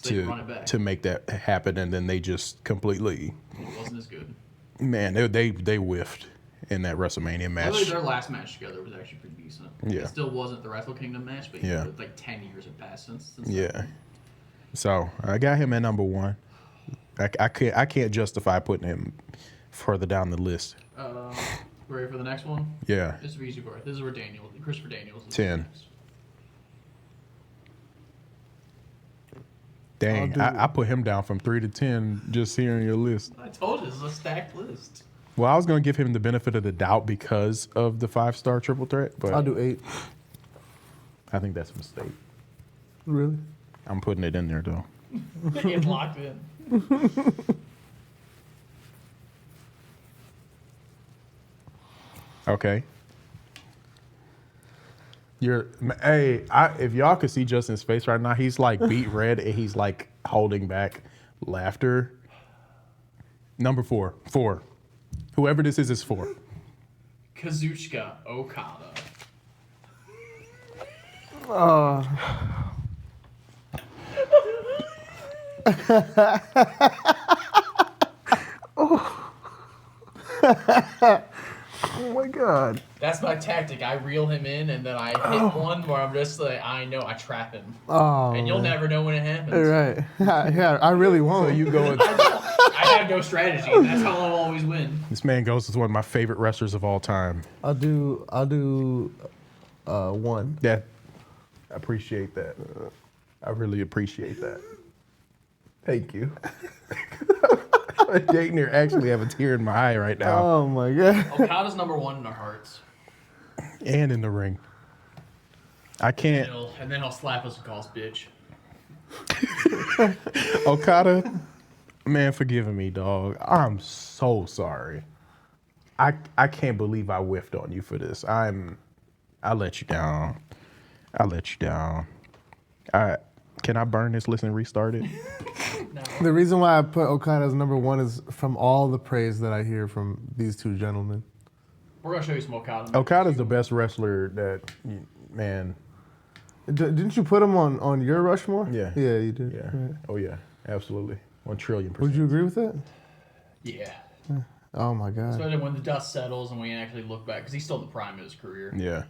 They run it back. to make that happen, and then they just completely, It wasn't as good. man, they whiffed in that WrestleMania match. Literally, their last match together was actually pretty decent. Yeah. It still wasn't the Wrestle Kingdom match, but Yeah. like 10 years have passed since. Yeah, so I got him at number 1. I can't justify putting him further down the list. Ready for the next one? Yeah, This is easy for it. This is where Christopher Daniels is 10. next. dang, I put him down from 3 to 10 just hearing your list. I told you, this is a stacked list. Well, I was gonna give him the benefit of the doubt because of the 5-star triple threat, but I'll do 8. I think that's a mistake. Really? I'm putting it in there though. It's locked in. Okay. If y'all could see Justin's face right now, he's like beat red and he's like holding back laughter. Number 4. Whoever this is 4. Kazuchika Okada. Oh my God. That's my tactic. I reel him in, and then I hit one where I'm just like, I know, I trap him. Oh. And you'll never know when it happens. Right. Yeah, I really won't. So you go with I have no strategy. That's how I'll always win. this man goes as one of my favorite wrestlers of all time. I'll do 1. Yeah, I appreciate that. I really appreciate that. Thank you. Dayton actually have a tear in my eye right now. Oh my God. Okada's number 1 in our hearts. And in the ring. I can't. And then he'll slap us and call us bitch. Okada, man, forgive me, dog. I'm so sorry. I can't believe I whiffed on you for this. I let you down. Can I burn this list and restart it? No. The reason why I put Okada as number 1 is from all the praise that I hear from these 2 gentlemen. We're going to show you some Okada. Okada's the best wrestler that, man. Didn't you put him on your Rushmore? Yeah. Yeah, you did. Yeah. Right. Oh, yeah. Absolutely. 1,000,000,000%. Would you agree with that? Yeah. Oh my God. Especially when the dust settles and we actually look back, because he's still in the prime of his career. Yeah.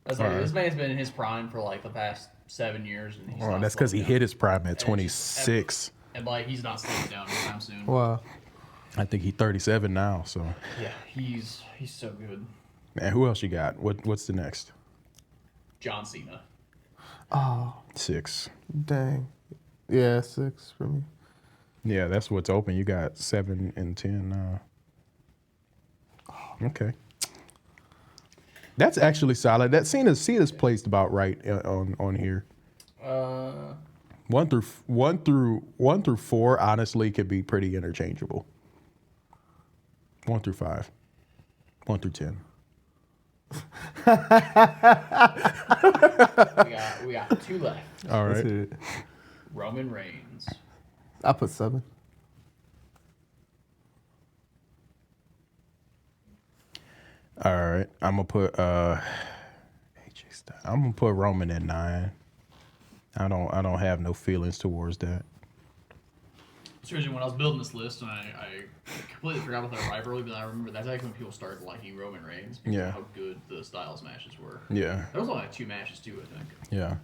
That's like, this man's been in his prime for like the past 7 years. And he's Well, not that's because he slowing down. hit his prime at And 26. And like, he's not slowing down anytime soon. Wow. I think he's 37 now. So, Yeah, he's so good. man, who else you got? What's the next? John Cena. Oh, 6. dang. Yeah, 6 for me. Yeah, that's what's open. You got 7 and 10 now. Okay. That's actually solid. That Cena's placed about right on here. 1 through 4 honestly could be pretty interchangeable. 1 through 5. 1 through 10. We got 2 left. All Let's right. hear it. Roman Reigns. I put 7. All right. I'm gonna put AJ Styles. I'm gonna put Roman at 9. I don't have no feelings towards that. Seriously, when I was building this list, and I completely forgot about that rivalry, but I remember that's actually when people started liking Roman Reigns because Yeah. of how good the Styles matches were. Yeah. There was only like 2 matches too, I think. Yeah.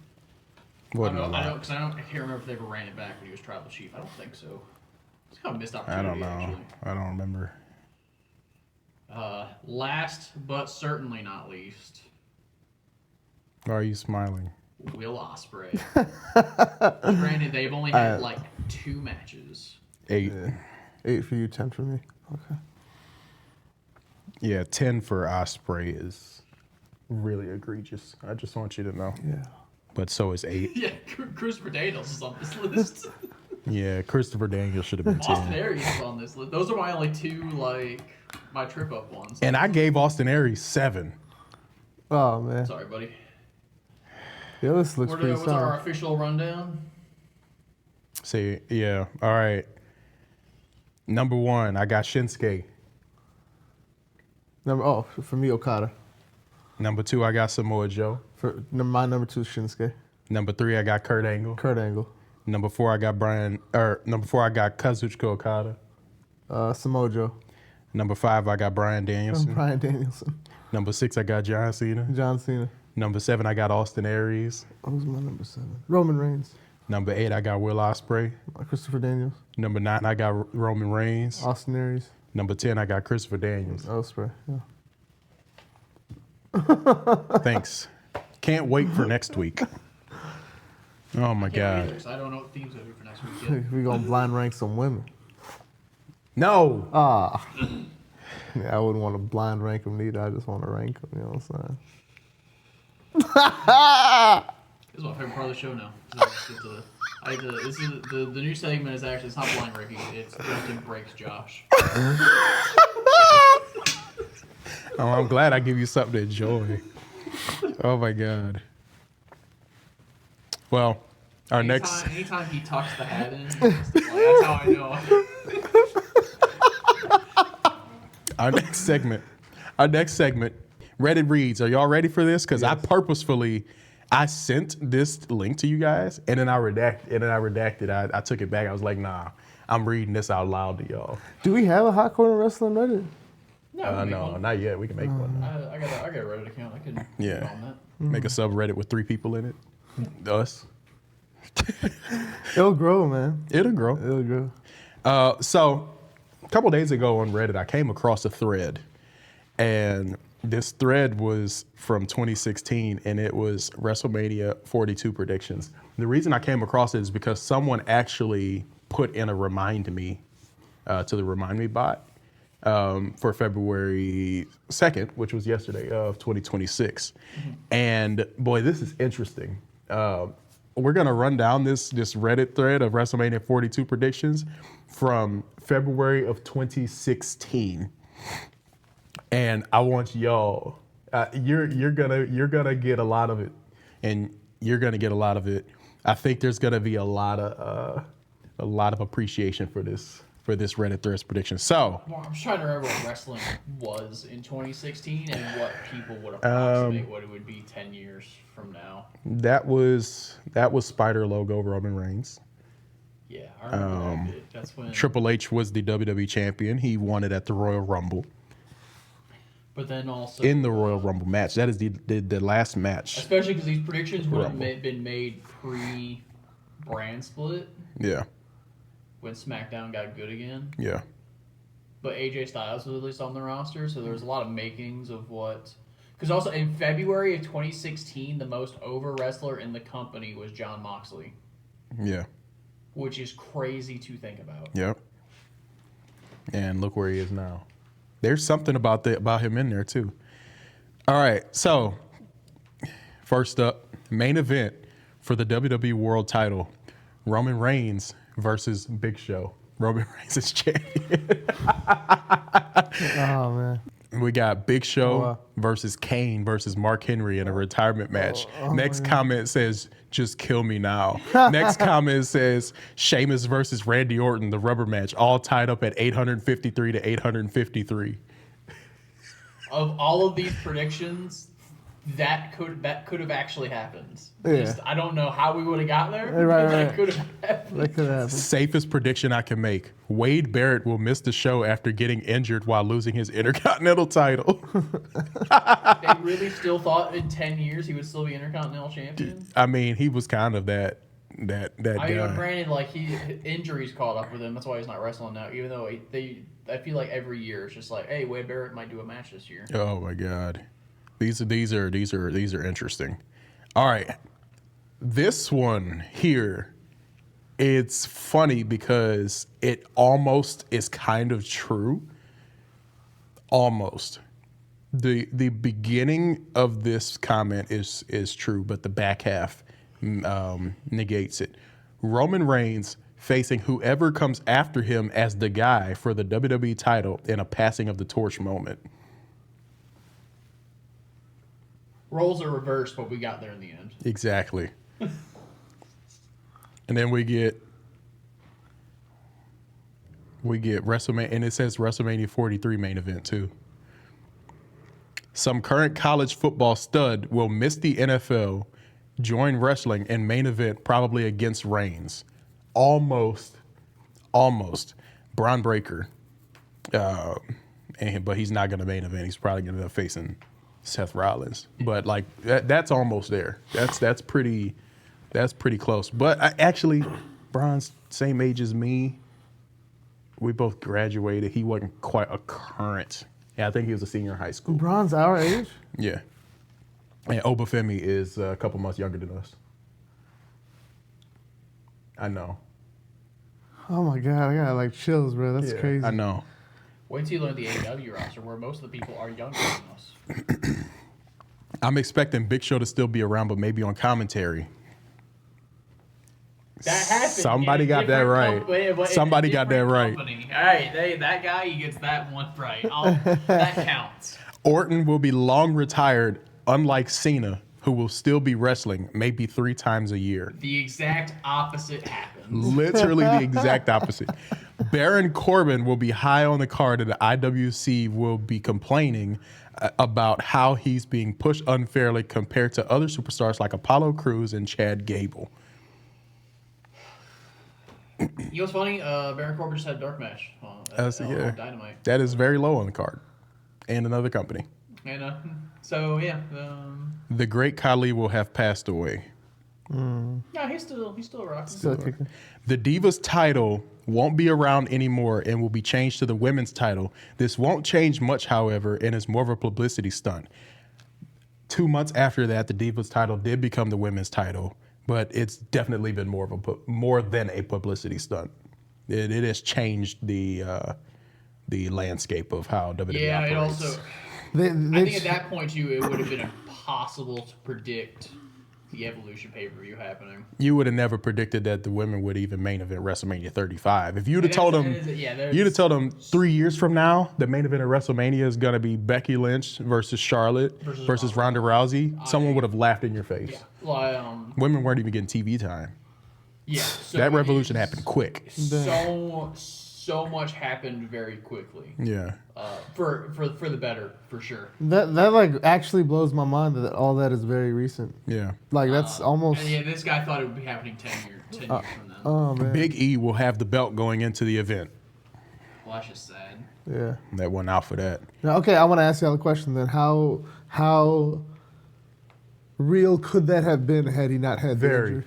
I Wasn't a don't know, lot. I can't remember if they ever ran it back when he was tribal chief. I don't think so. It's kind of a missed I opportunity. don't know. Actually. I don't remember. Last but certainly not least, Why are you smiling? Will Ospreay. Granted, they've only had like 2 matches. 8. Yeah. 8 for you, 10 for me. Okay. Yeah, 10 for Osprey is really egregious. I just want you to know. Yeah. But so is 8. Yeah, Christopher Daniels is on this list. Yeah, Christopher Daniels should have been Austin 10. Aries is on this list. Those are my only 2 like my trip up ones. And I gave Austin Aries 7. Oh, man. Sorry, buddy. Yeah, this looks pretty What's our solid. official rundown? See, yeah. All right. Number 1, I got Shinsuke. For me, Okada. Number 2, I got Samoa Joe. My number 2 is Shinsuke. Number 3, I got Kurt Angle. Kurt Angle. Number 4, I got Kazuchika Okada. Samoa Joe. Number 5, I got Bryan Danielson. Bryan Danielson. Number 6, I got John Cena. John Cena. Number 7, I got Austin Aries. Who's my number 7? Roman Reigns. Number 8, I got Will Ospreay. Christopher Daniels. Number 9, I got Roman Reigns. Austin Aries. Number 10, I got Christopher Daniels. Ospreay. Yeah. Thanks. Can't wait for next week. Oh my Yeah, God. I don't know what themes are for next week yet. We gonna blind rank some women. No. Yeah, I wouldn't want to blind rank them either. I just want to rank them. You know what I'm saying? This is my favorite part of the show now. This is the new segment is actually, it's not blind ranking, it's Justin breaks Josh. Oh, I'm glad I give you something to enjoy. Oh my God. Well, Anytime he tucks the hat in, that's how I know. our next segment, Reddit reads. Are y'all ready for this? Because I sent this link to you guys, and then I redacted. I took it back. I was like, nah, I'm reading this out loud to y'all. Do we have a Hot Corner Wrestling Reddit? No, not yet. We can make one. I got a Reddit account. I can get on that. Make a subreddit with 3 people in it. Us. It'll grow, man. It'll grow. It'll grow. So a couple days ago on Reddit, I came across a thread, and this thread was from 2016, and it was WrestleMania 42 predictions. The reason I came across it is because someone actually put in a remind me to the Remind Me bot for February 2nd, which was yesterday of 2026. And boy, this is interesting. We're going to run down this Reddit thread of WrestleMania 42 predictions from February of 2016. And I want y'all, you're gonna get a lot of it, and you're gonna get a lot of it. I think there's gonna be a lot of appreciation for this Reddit threads prediction. So Well, I'm just trying to remember what wrestling was in 2016 and what people would approximate what it would be 10 years from now. that was Spider logo Roman Reigns. Yeah, I remember that bit. That's when. Triple H was the WWE champion. He won it at the Royal Rumble. But then also In the Royal Rumble match. That is the last match. especially because these predictions would have Rumble. been made pre-brand split Yeah. when SmackDown got good again. Yeah. But AJ Styles was at least on the roster, so there was a lot of makings of what. Because also in February of 2016, the most over wrestler in the company was Jon Moxley. Yeah. which is crazy to think about. Yep. And look where he is now. There's something about him in there too. All right, so first up, main event for the WWE World Title: Roman Reigns versus Big Show. Roman Reigns is champion. Oh man. We got Big Show wow. versus Kane versus Mark Henry in a retirement match. Next comment says, "Just kill me now." Next comment says, Sheamus versus Randy Orton, the rubber match, all tied up at 853 to 853. Of all of these predictions, that could have actually happened. Yeah. Just, I don't know how we would have got there. Right, but that right. could have happened. That could happen. Safest prediction I can make: Wade Barrett will miss the show after getting injured while losing his Intercontinental title. They really still thought in 10 years he would still be Intercontinental Champion? I mean, he was kind of that I guy. mean, granted, like injuries caught up with him. That's why he's not wrestling now. Even though I feel like every year it's just like, hey, Wade Barrett might do a match this year. Oh my God, these are interesting. All right, this one here, it's funny because it almost is kind of true. Almost. The beginning of this comment is true, but the back half negates it. Roman Reigns facing whoever comes after him as the guy for the WWE title in a passing of the torch moment. Roles are reversed, but we got there in the end. Exactly. And then we get WrestleMania, and it says WrestleMania 43 main event too. Some current college football stud will miss the NFL, join wrestling, and main event probably against Reigns. Almost. Braun Breaker. But he's not going to main event. He's probably going to end up facing Seth Rollins. But like that's almost there. That's pretty close. But actually, Braun's same age as me. We both graduated. He wasn't quite a current. Yeah, I think he was a senior in high school. Braun's our age? Yeah. And Obafemi is a couple months younger than us. I know. Oh my God, I got like chills, bro. That's crazy. I know. Wait till you learn the AEW roster, where most of the people are younger than us. I'm expecting Big Show to still be around, but maybe on commentary. That happened. Somebody got that right. Somebody got that right. All right, that guy, he gets that one right. That counts. Orton will be long retired, unlike Cena, who will still be wrestling maybe 3 times a year. The exact opposite happens. Literally the exact opposite. Baron Corbin will be high on the card, and the IWC will be complaining about how he's being pushed unfairly compared to other superstars like Apollo Crews and Chad Gable. You know what's funny? Baron Corbin just had a dark match on Dynamite. That is very low on the card. And another company. And so, yeah. The great Khali will have passed away. Yeah, he's still rocking. Still kicking. The Divas title won't be around anymore and will be changed to the women's title. This won't change much, however, and is more of a publicity stunt. 2 months after that, the Divas title did become the women's title, but it's definitely been more than a publicity stunt. It has changed the landscape of how WWE Yeah, operates. it also. I think at that point too, it would have been impossible to predict the Evolution pay-per-view happening. You would have never predicted that the women would even main event WrestleMania 35. If you'd have told them, you'd have told them 3 years from now, the main event of WrestleMania is going to be Becky Lynch versus Charlotte versus Ronda Rousey. Someone would have laughed in your face. Yeah, like, women weren't even getting TV time. Yeah, so that revolution happened quick. So much happened very quickly. Yeah. For the better, for sure. That like actually blows my mind that all that is very recent. Yeah. Like that's almost. And yeah, this guy thought it would be happening 10 years from now. Oh man. Big E will have the belt going into the event. Well, that's just sad. Yeah. That went out for that. Now, okay, I want to ask y'all a question then. How real could that have been had he not had the injury?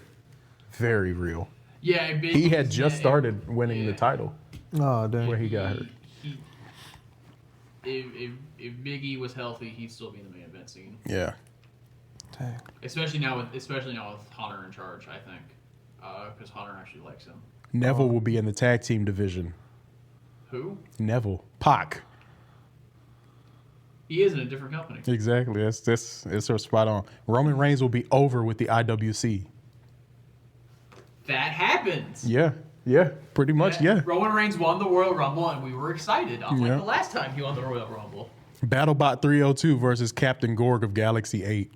Very real. Yeah, he had just started winning the title. Oh, dang. Where he got hurt. If Big E was healthy, he'd still be in the main event scene. Yeah. Dang. Especially now with Hunter in charge, I think, because Hunter actually likes him. Neville will be in the tag team division. Who? Neville. Pac. He is in a different company. Exactly. It's sort of spot on. Roman Reigns will be over with the IWC. That happens. Yeah. Pretty much, yeah. Roman Reigns won the Royal Rumble, and we were excited. Unlike Yeah. the last time he won the Royal Rumble. BattleBot 302 versus Captain Gorg of Galaxy 8.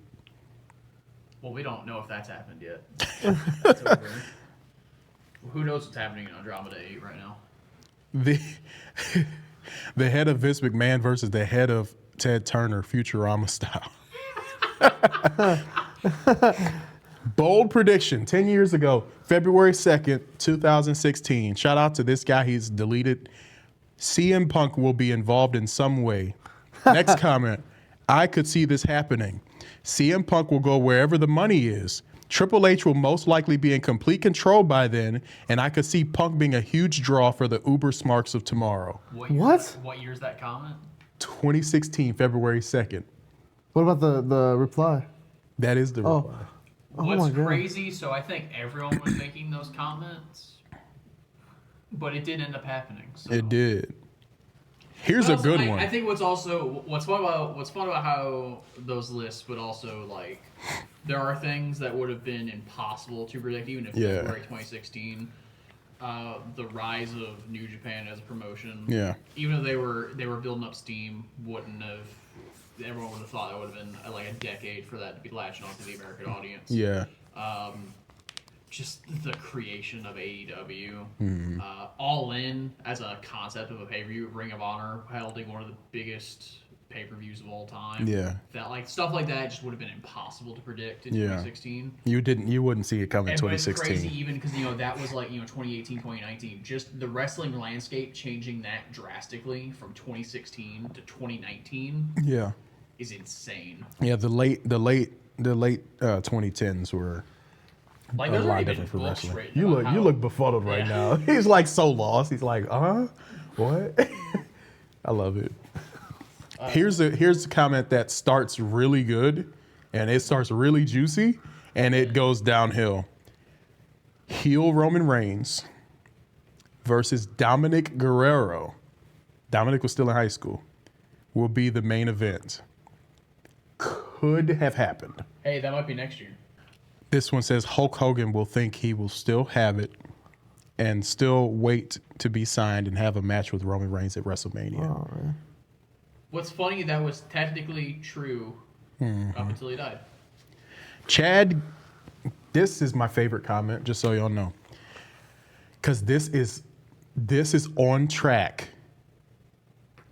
Well, we don't know if that's happened yet. That's over. Who knows what's happening in Andromeda 8 right now? The head of Vince McMahon versus the head of Ted Turner, Futurama style. Bold prediction 10 years ago, February 2nd, 2016. Shout out to this guy. He's deleted. CM Punk will be involved in some way. Next comment. I could see this happening. CM Punk will go wherever the money is. Triple H will most likely be in complete control by then, and I could see Punk being a huge draw for the Uber Smarks of tomorrow. What year is that comment? 2016, February 2nd. What about the reply? That is the reply. Oh What's my God. crazy, so I think everyone was making those comments, but it did end up happening. So. It did. Here's a good one. I think what's fun about how those lists would also like there are things that would have been impossible to predict even if February 2016. The rise of New Japan as a promotion. Yeah. Even though they were building up steam, wouldn't have. Everyone would have thought that would have been like a decade for that to be latching onto the American audience. Yeah. Just the creation of AEW, All In as a concept of a pay-per-view, Ring of Honor holding one of the biggest pay-per-views of all time. Yeah. That like stuff like that just would have been impossible to predict in 2016. You wouldn't see it coming in But it's 2016. crazy even because that was like 2018, 2019. Just the wrestling landscape changing that drastically from 2016 to 2019. Yeah. Is insane. Yeah, the late 2010s were Like a there's lot already been different for books wrestling. written You about look how- you look befuddled right now. He's like so lost. He's like, what? I love it. Here's a comment that starts really good, and it starts really juicy, and it goes downhill. Heel Roman Reigns versus Dominic Guerrero. Dominic was still in high school. Will be the main event. Could have happened. Hey, that might be next year. This one says Hulk Hogan will think he will still have it and still wait to be signed and have a match with Roman Reigns at WrestleMania. Oh, man. What's funny, that was technically true up until he died. Chad, this is my favorite comment, just so y'all know. Because this is on track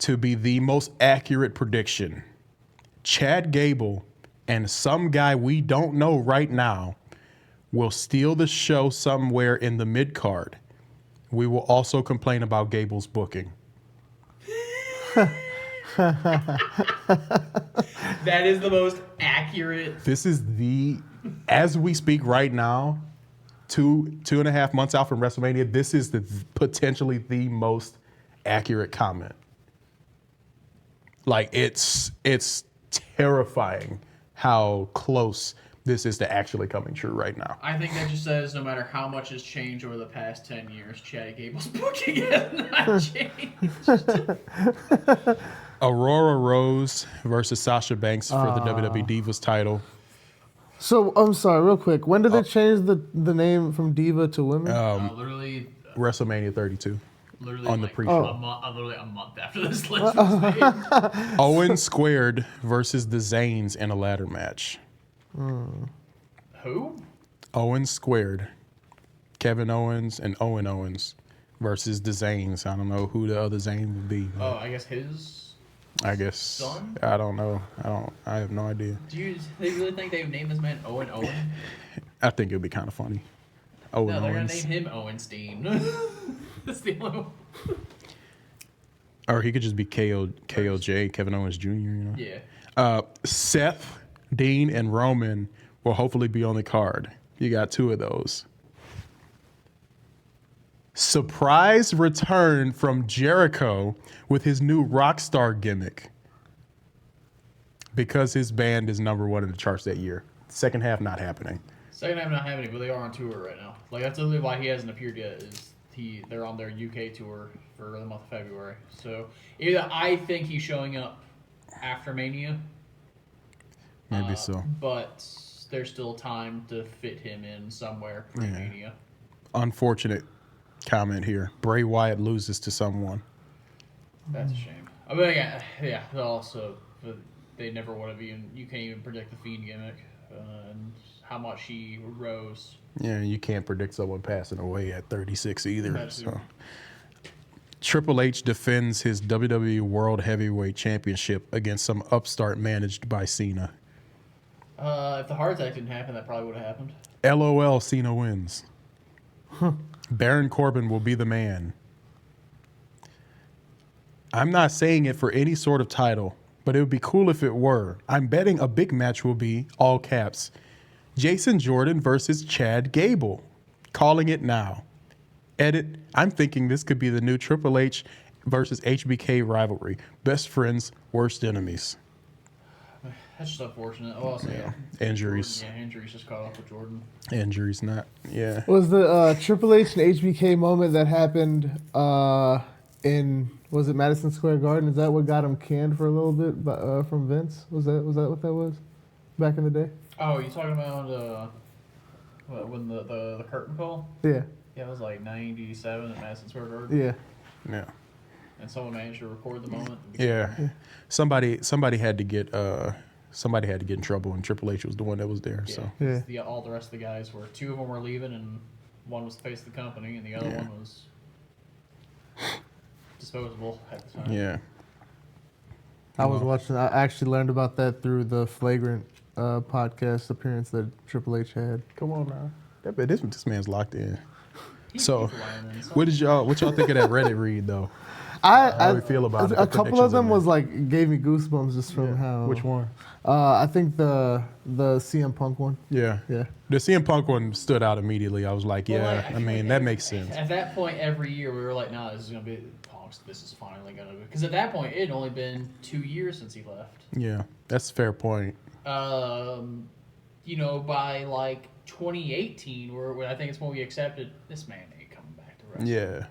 to be the most accurate prediction. Chad Gable and some guy we don't know right now will steal the show somewhere in the mid-card. We will also complain about Gable's booking. That is the most accurate. This is as we speak right now, two and a half months out from WrestleMania, this is potentially the most accurate comment. Like it's terrifying how close this is to actually coming true right now. I think that just says no matter how much has changed over the past 10 years, Chad Gable's booking has not changed. Aurora Rose versus Sasha Banks for the WWE Divas title. So I'm sorry, real quick. When did they change the name from Diva to Women? Literally WrestleMania 32. on the like pre-show. literally a month after this list was made. Owen Squared versus the Zanes in a ladder match. Who? Owen Squared. Kevin Owens and Owen Owens versus the Zanes. I don't know who the other Zane would be. Oh, I guess his. I guess. Son? I don't know. I have no idea. Do they really think they would name this man Owen Owen? I think it'd be kind of funny. Owen No, they're Owens. gonna name him Owenstein. That's the only one. Or he could just be KOJ, Kevin Owens Jr., you know? Yeah. Seth, Dean, and Roman will hopefully be on the card. You got two of those. Surprise return from Jericho with his new rock star gimmick. Because his band is #1 in the charts that year. Second half not happening. Second time not having it, but they are on tour right now. Like that's literally why he hasn't appeared yet. Is they're on their UK tour for the month of February. So either I think he's showing up after Mania, Maybe so. but there's still time to fit him in somewhere pre-Mania. Unfortunate comment here. Bray Wyatt loses to someone. That's a shame. I mean, yeah. Also, they never would have even. You can't even predict the Fiend gimmick and how much he rose. Yeah, you can't predict someone passing away at 36 either. That's So. Triple H defends his WWE World Heavyweight Championship against some upstart managed by Cena. If the heart attack didn't happen, that probably would have happened. LOL, Cena wins. Baron Corbin will be the man. I'm not saying it for any sort of title, but it would be cool if it were. I'm betting a big match will be, all caps, Jason Jordan versus Chad Gable. Calling it now. Edit, I'm thinking this could be the new Triple H versus HBK rivalry. Best friends, worst enemies. That's just unfortunate. Oh, also, yeah. Injuries. Jordan, injuries just caught up with Jordan. Injuries, not, yeah. Was the Triple H and HBK moment that happened in, was it Madison Square Garden? Is that what got him canned for a little bit from Vince? Was that what that was back in the day? Oh, you talking about when the curtain call? Yeah. Yeah, it was like 97 at Madison Square Garden. Yeah. Yeah. And someone managed to record the moment. Yeah. Somebody had to get in trouble, and Triple H was the one that was there. So Yeah. All the rest of the guys were, two of them were leaving, and one was the face of the company, and the other one was disposable at the time. yeah. I was watching. I actually learned about that through the Flagrant podcast appearance that Triple H had. Come on now. This man's locked in. He's So, lying, so. what y'all think of that Reddit read though? How do you feel about it? A The couple of predictions in them there. was like gave me goosebumps just from how. Which one? I think the CM Punk one. Yeah. Yeah. The CM Punk one stood out immediately. I was like, Well, yeah, like, I feel mean, like that makes sense. At that point, every year we were like, "Nah, this is gonna be Punk's. This is finally gonna be." Because at that point, it had only been 2 years since he left. Yeah, that's a fair point. By like 2018, where I think it's when we accepted this man ain't coming back to wrestling. Yeah.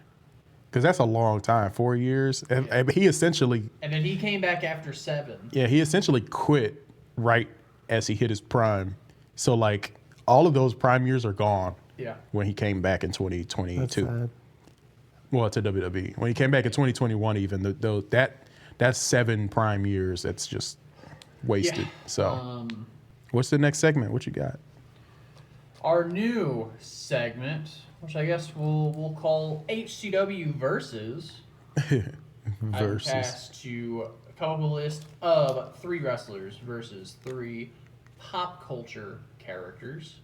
Because that's a long time, 4 years. And he essentially, And then he came back after 7. he essentially quit right as he hit his prime. So, like, all of those prime years are gone Yeah. when he came back in 2022. That's sad. Well, to WWE. When he came back in 2021, that's 7 prime years. That's just wasted. Yeah. So, what's the next segment? What you got? Our new segment, which I guess we'll call HCW versus. I would pass to come up with a list of 3 wrestlers versus 3 pop culture characters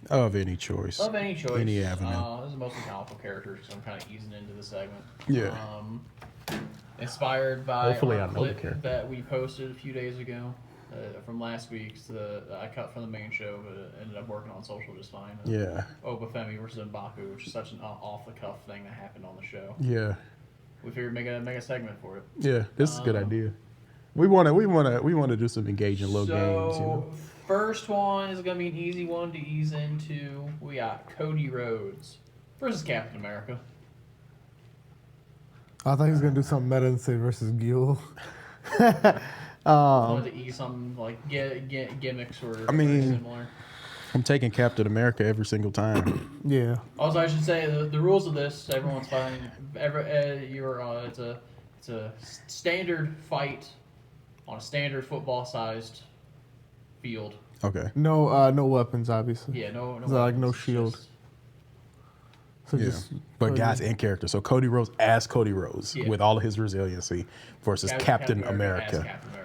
Of any choice. of any choice. Any avenue. This is mostly comical characters, so I'm kind of easing into the segment. Yeah. Inspired by Hopefully our I know the clip character. that we posted a few days ago from last week's. I cut from the main show, but it ended up working on social just fine. Yeah. Obafemi versus Mbaku, which is such an off-the-cuff thing that happened on the show. Yeah. We figured make a segment for it. Yeah. This is a good idea. We want to do some engaging little games. You know? First one is gonna be an easy one to ease into. We got Cody Rhodes versus Captain America. I thought he was gonna do something meta and say versus Gil. I wanted to ease something like gimmicks or I mean- similar. I'm taking Captain America every single time. Yeah. Also, I should say the rules of this. Everyone's fine. It's a standard fight on a standard football-sized field. Okay. No weapons, obviously. Yeah, no. So, like, weapons, no it's shield. just- So Yeah. just. But Cody. guys in character. So Cody Rhodes as Cody Rhodes Yeah. with all of his resiliency versus Captain America as Captain America.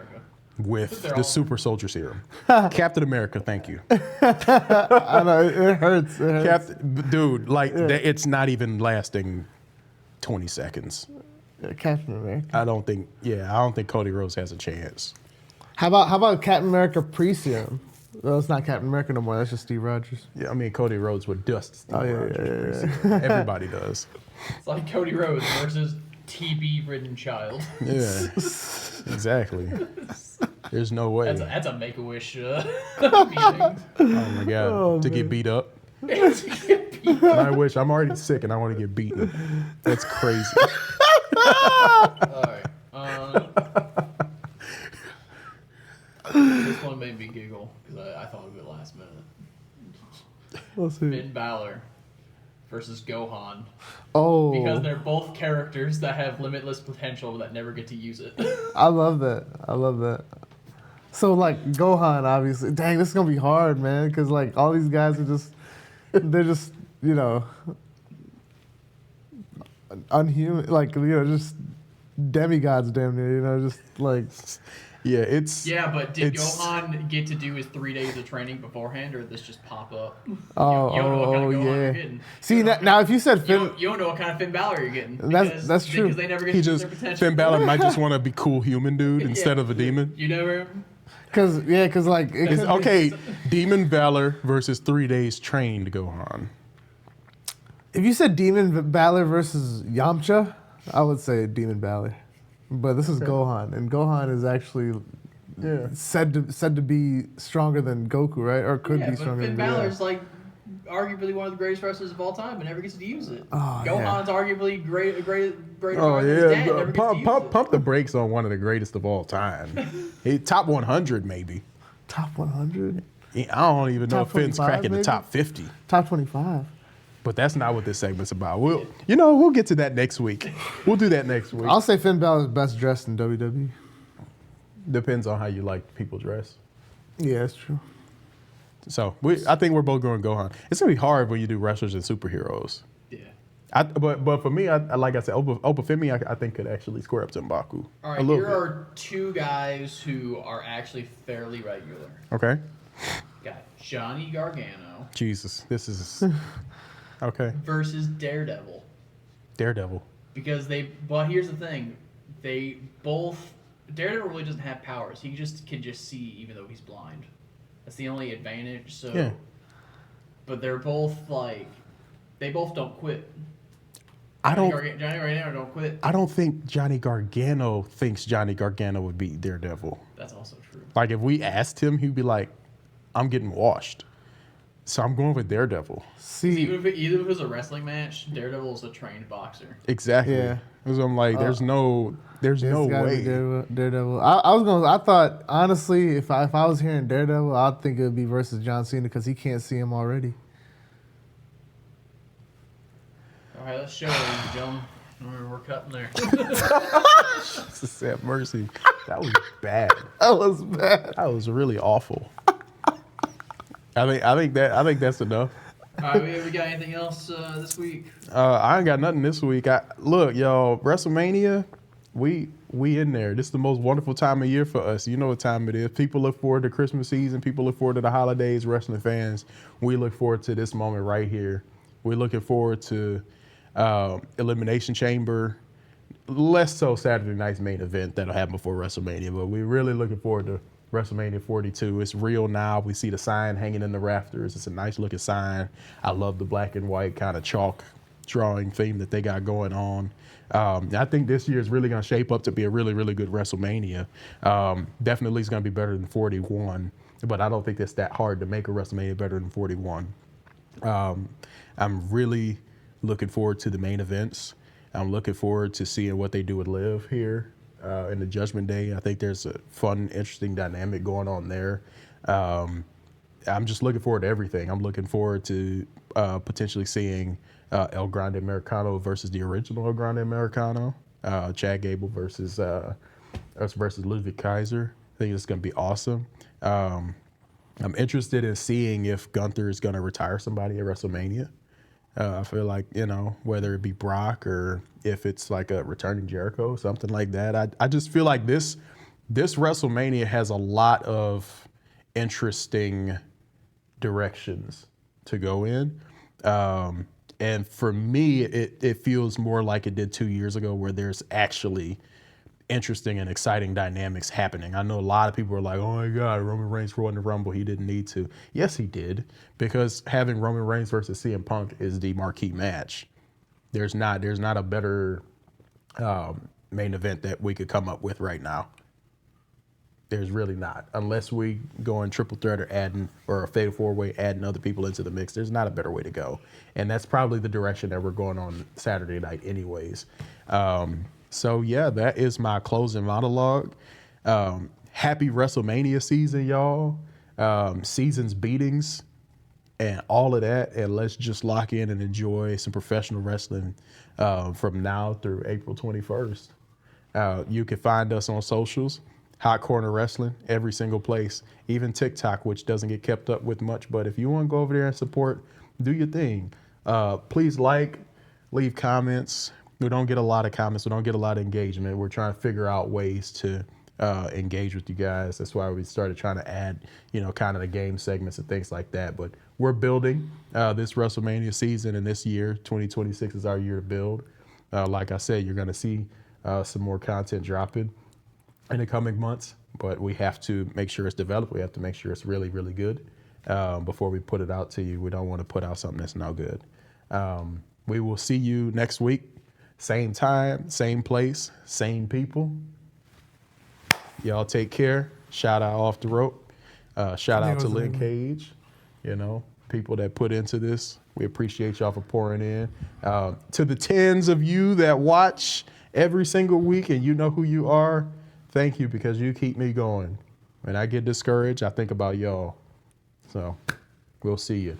with They're the all- super soldier serum. Captain America, thank you. I know it hurts. It hurts. Dude, like it's not even lasting 20 seconds. Yeah, Captain America. I don't think Cody Rhodes has a chance. How about Captain America pre-serum? Well, it's not Captain America no more. That's just Steve Rogers. Yeah, I mean Cody Rhodes would dust Steve Oh, yeah, Rogers. yeah, Everybody does. It's like Cody Rhodes versus TB-ridden child. Yeah. Exactly. There's no way. That's a Make-A-Wish meeting. Oh my god, Oh, to get man. beat up. To get beat. And I wish I'm already sick and I want to get beaten. That's crazy. All right. This one made me giggle because I thought of it last minute. Let's see. Finn Balor versus Gohan. Oh, Because they're both characters that have limitless potential that never get to use it. I love that. I love that. So like Gohan, obviously, dang, this is gonna be hard, man. Because like all these guys are they're just unhuman, like just demigods, damn near, just like. Yeah, it's Yeah, but did it's- Gohan get to do his 3 days of training beforehand, or did this just pop up? Oh, you don't know what kind of Gohan yeah. you're getting. See You don't now, if you said You Finn, you don't know what kind of Finn Balor you're getting. That's true. Because they never get he to use just their potential. Finn Balor might just want to be cool human dude instead of a demon. You never. because like it It's, could be- okay, Demon Valor versus 3 days trained Gohan. If you said Demon Balor versus Yamcha, I would say Demon Balor. But this is Gohan, and Gohan is actually said to be stronger than Goku, right? Or could Yeah, be but stronger Finn than Balor's like arguably one of the greatest wrestlers of all time, and never gets to use it. Oh, Gohan's arguably greater Oh than his dad, yeah, never gets to use it. pump the brakes on one of the greatest of all time. He top 100 maybe. Top 100, I don't even know Top if Finn's 25 cracking the maybe? top 50. top 25. But that's not what this segment's about. We'll get to that next week. We'll do that next week. I'll say Finn Balor's best dressed in WWE. Depends on how you like people dress. Yeah, that's true. So I think we're both going Gohan. It's gonna be hard when you do wrestlers and superheroes. Yeah. But for me, like I said, Obafemi, I think could actually square up to M'Baku. All a right, little here bit. are 2 guys who are actually fairly regular. Okay. Got Johnny Gargano Jesus, this is okay. versus Daredevil. Daredevil. Because here's the thing. Daredevil really doesn't have powers. He can just see even though he's blind. That's the only advantage. So, Yeah. But they're both they both don't quit. I Johnny Gargano don't quit. don't think Johnny Gargano thinks Johnny Gargano would beat Daredevil. That's also true. Like if we asked him, he'd be like, "I'm getting washed." So I'm going with Daredevil. See, Even if it was a wrestling match, Daredevil is a trained boxer. Exactly. Yeah. So I'm like, there's no it's gotta be way. Daredevil. I thought honestly, if I was hearing Daredevil, I'd think it would be versus John Cena because he can't see him already. All right, let's show you, ladies and gentlemen. We're cutting there. Jesus have mercy. That was bad. That was bad. That was really awful. I think that's enough. All right, we got anything else this week? I ain't got nothing this week. Look, y'all, WrestleMania, we in there. This is the most wonderful time of year for us. You know what time it is. People look forward to Christmas season. People look forward to the holidays. Wrestling fans, we look forward to this moment right here. We're looking forward to Elimination Chamber. Less so Saturday night's main event that'll happen before WrestleMania, but we're really looking forward to WrestleMania 42. It's real now. We see the sign hanging in the rafters. It's a nice looking sign. I love the black and white kind of chalk drawing theme that they got going on. I think this year is really going to shape up to be a really, really good WrestleMania. Definitely it's going to be better than 41, but I don't think it's that hard to make a WrestleMania better than 41. I'm really looking forward to the main events. I'm looking forward to seeing what they do with Liv here in the Judgment Day. I think there's a fun, interesting dynamic going on there. I'm just looking forward to everything. I'm looking forward to potentially seeing El Grande Americano versus the original El Grande Americano, Chad Gable versus Ludwig Kaiser. I think it's going to be awesome. I'm interested in seeing if Gunther is going to retire somebody at WrestleMania. I feel like, whether it be Brock or if it's like a returning Jericho, something like that. I just feel like this WrestleMania has a lot of interesting directions to go in. And for me, it feels more like it did 2 years ago where there's actually interesting and exciting dynamics happening. I know a lot of people are like, oh my God, Roman Reigns won the Rumble. He didn't need to. Yes, he did, because having Roman Reigns versus CM Punk is the marquee match. There's not a better main event that we could come up with right now. There's really not, unless we go in triple threat or a fatal four-way, adding other people into the mix. There's not a better way to go, and that's probably the direction that we're going on Saturday night, anyways. So yeah, that is my closing monologue. Happy WrestleMania season, y'all. Season's beatings and all of that, and let's just lock in and enjoy some professional wrestling from now through April 21st. You can find us on socials. Hot Corner Wrestling, every single place, even TikTok, which doesn't get kept up with much. But if you want to go over there and support, do your thing. Please leave comments. We don't get a lot of comments. We don't get a lot of engagement. We're trying to figure out ways to engage with you guys. That's why we started trying to add, kind of the game segments and things like that. But we're building this WrestleMania season, and this year, 2026, is our year to build. Like I said, you're going to see some more content dropping in the coming months, but we have to make sure it's developed. We have to make sure it's really, really good before we put it out to you. We don't want to put out something that's no good. We will see you next week. Same time, same place, same people. Y'all take care. Shout out Off the Rope. Shout out to Lynn Cage. People that put into this. We appreciate y'all for pouring in. To the tens of you that watch every single week and you know who you are, thank you, because you keep me going. When I get discouraged, I think about y'all. So we'll see you.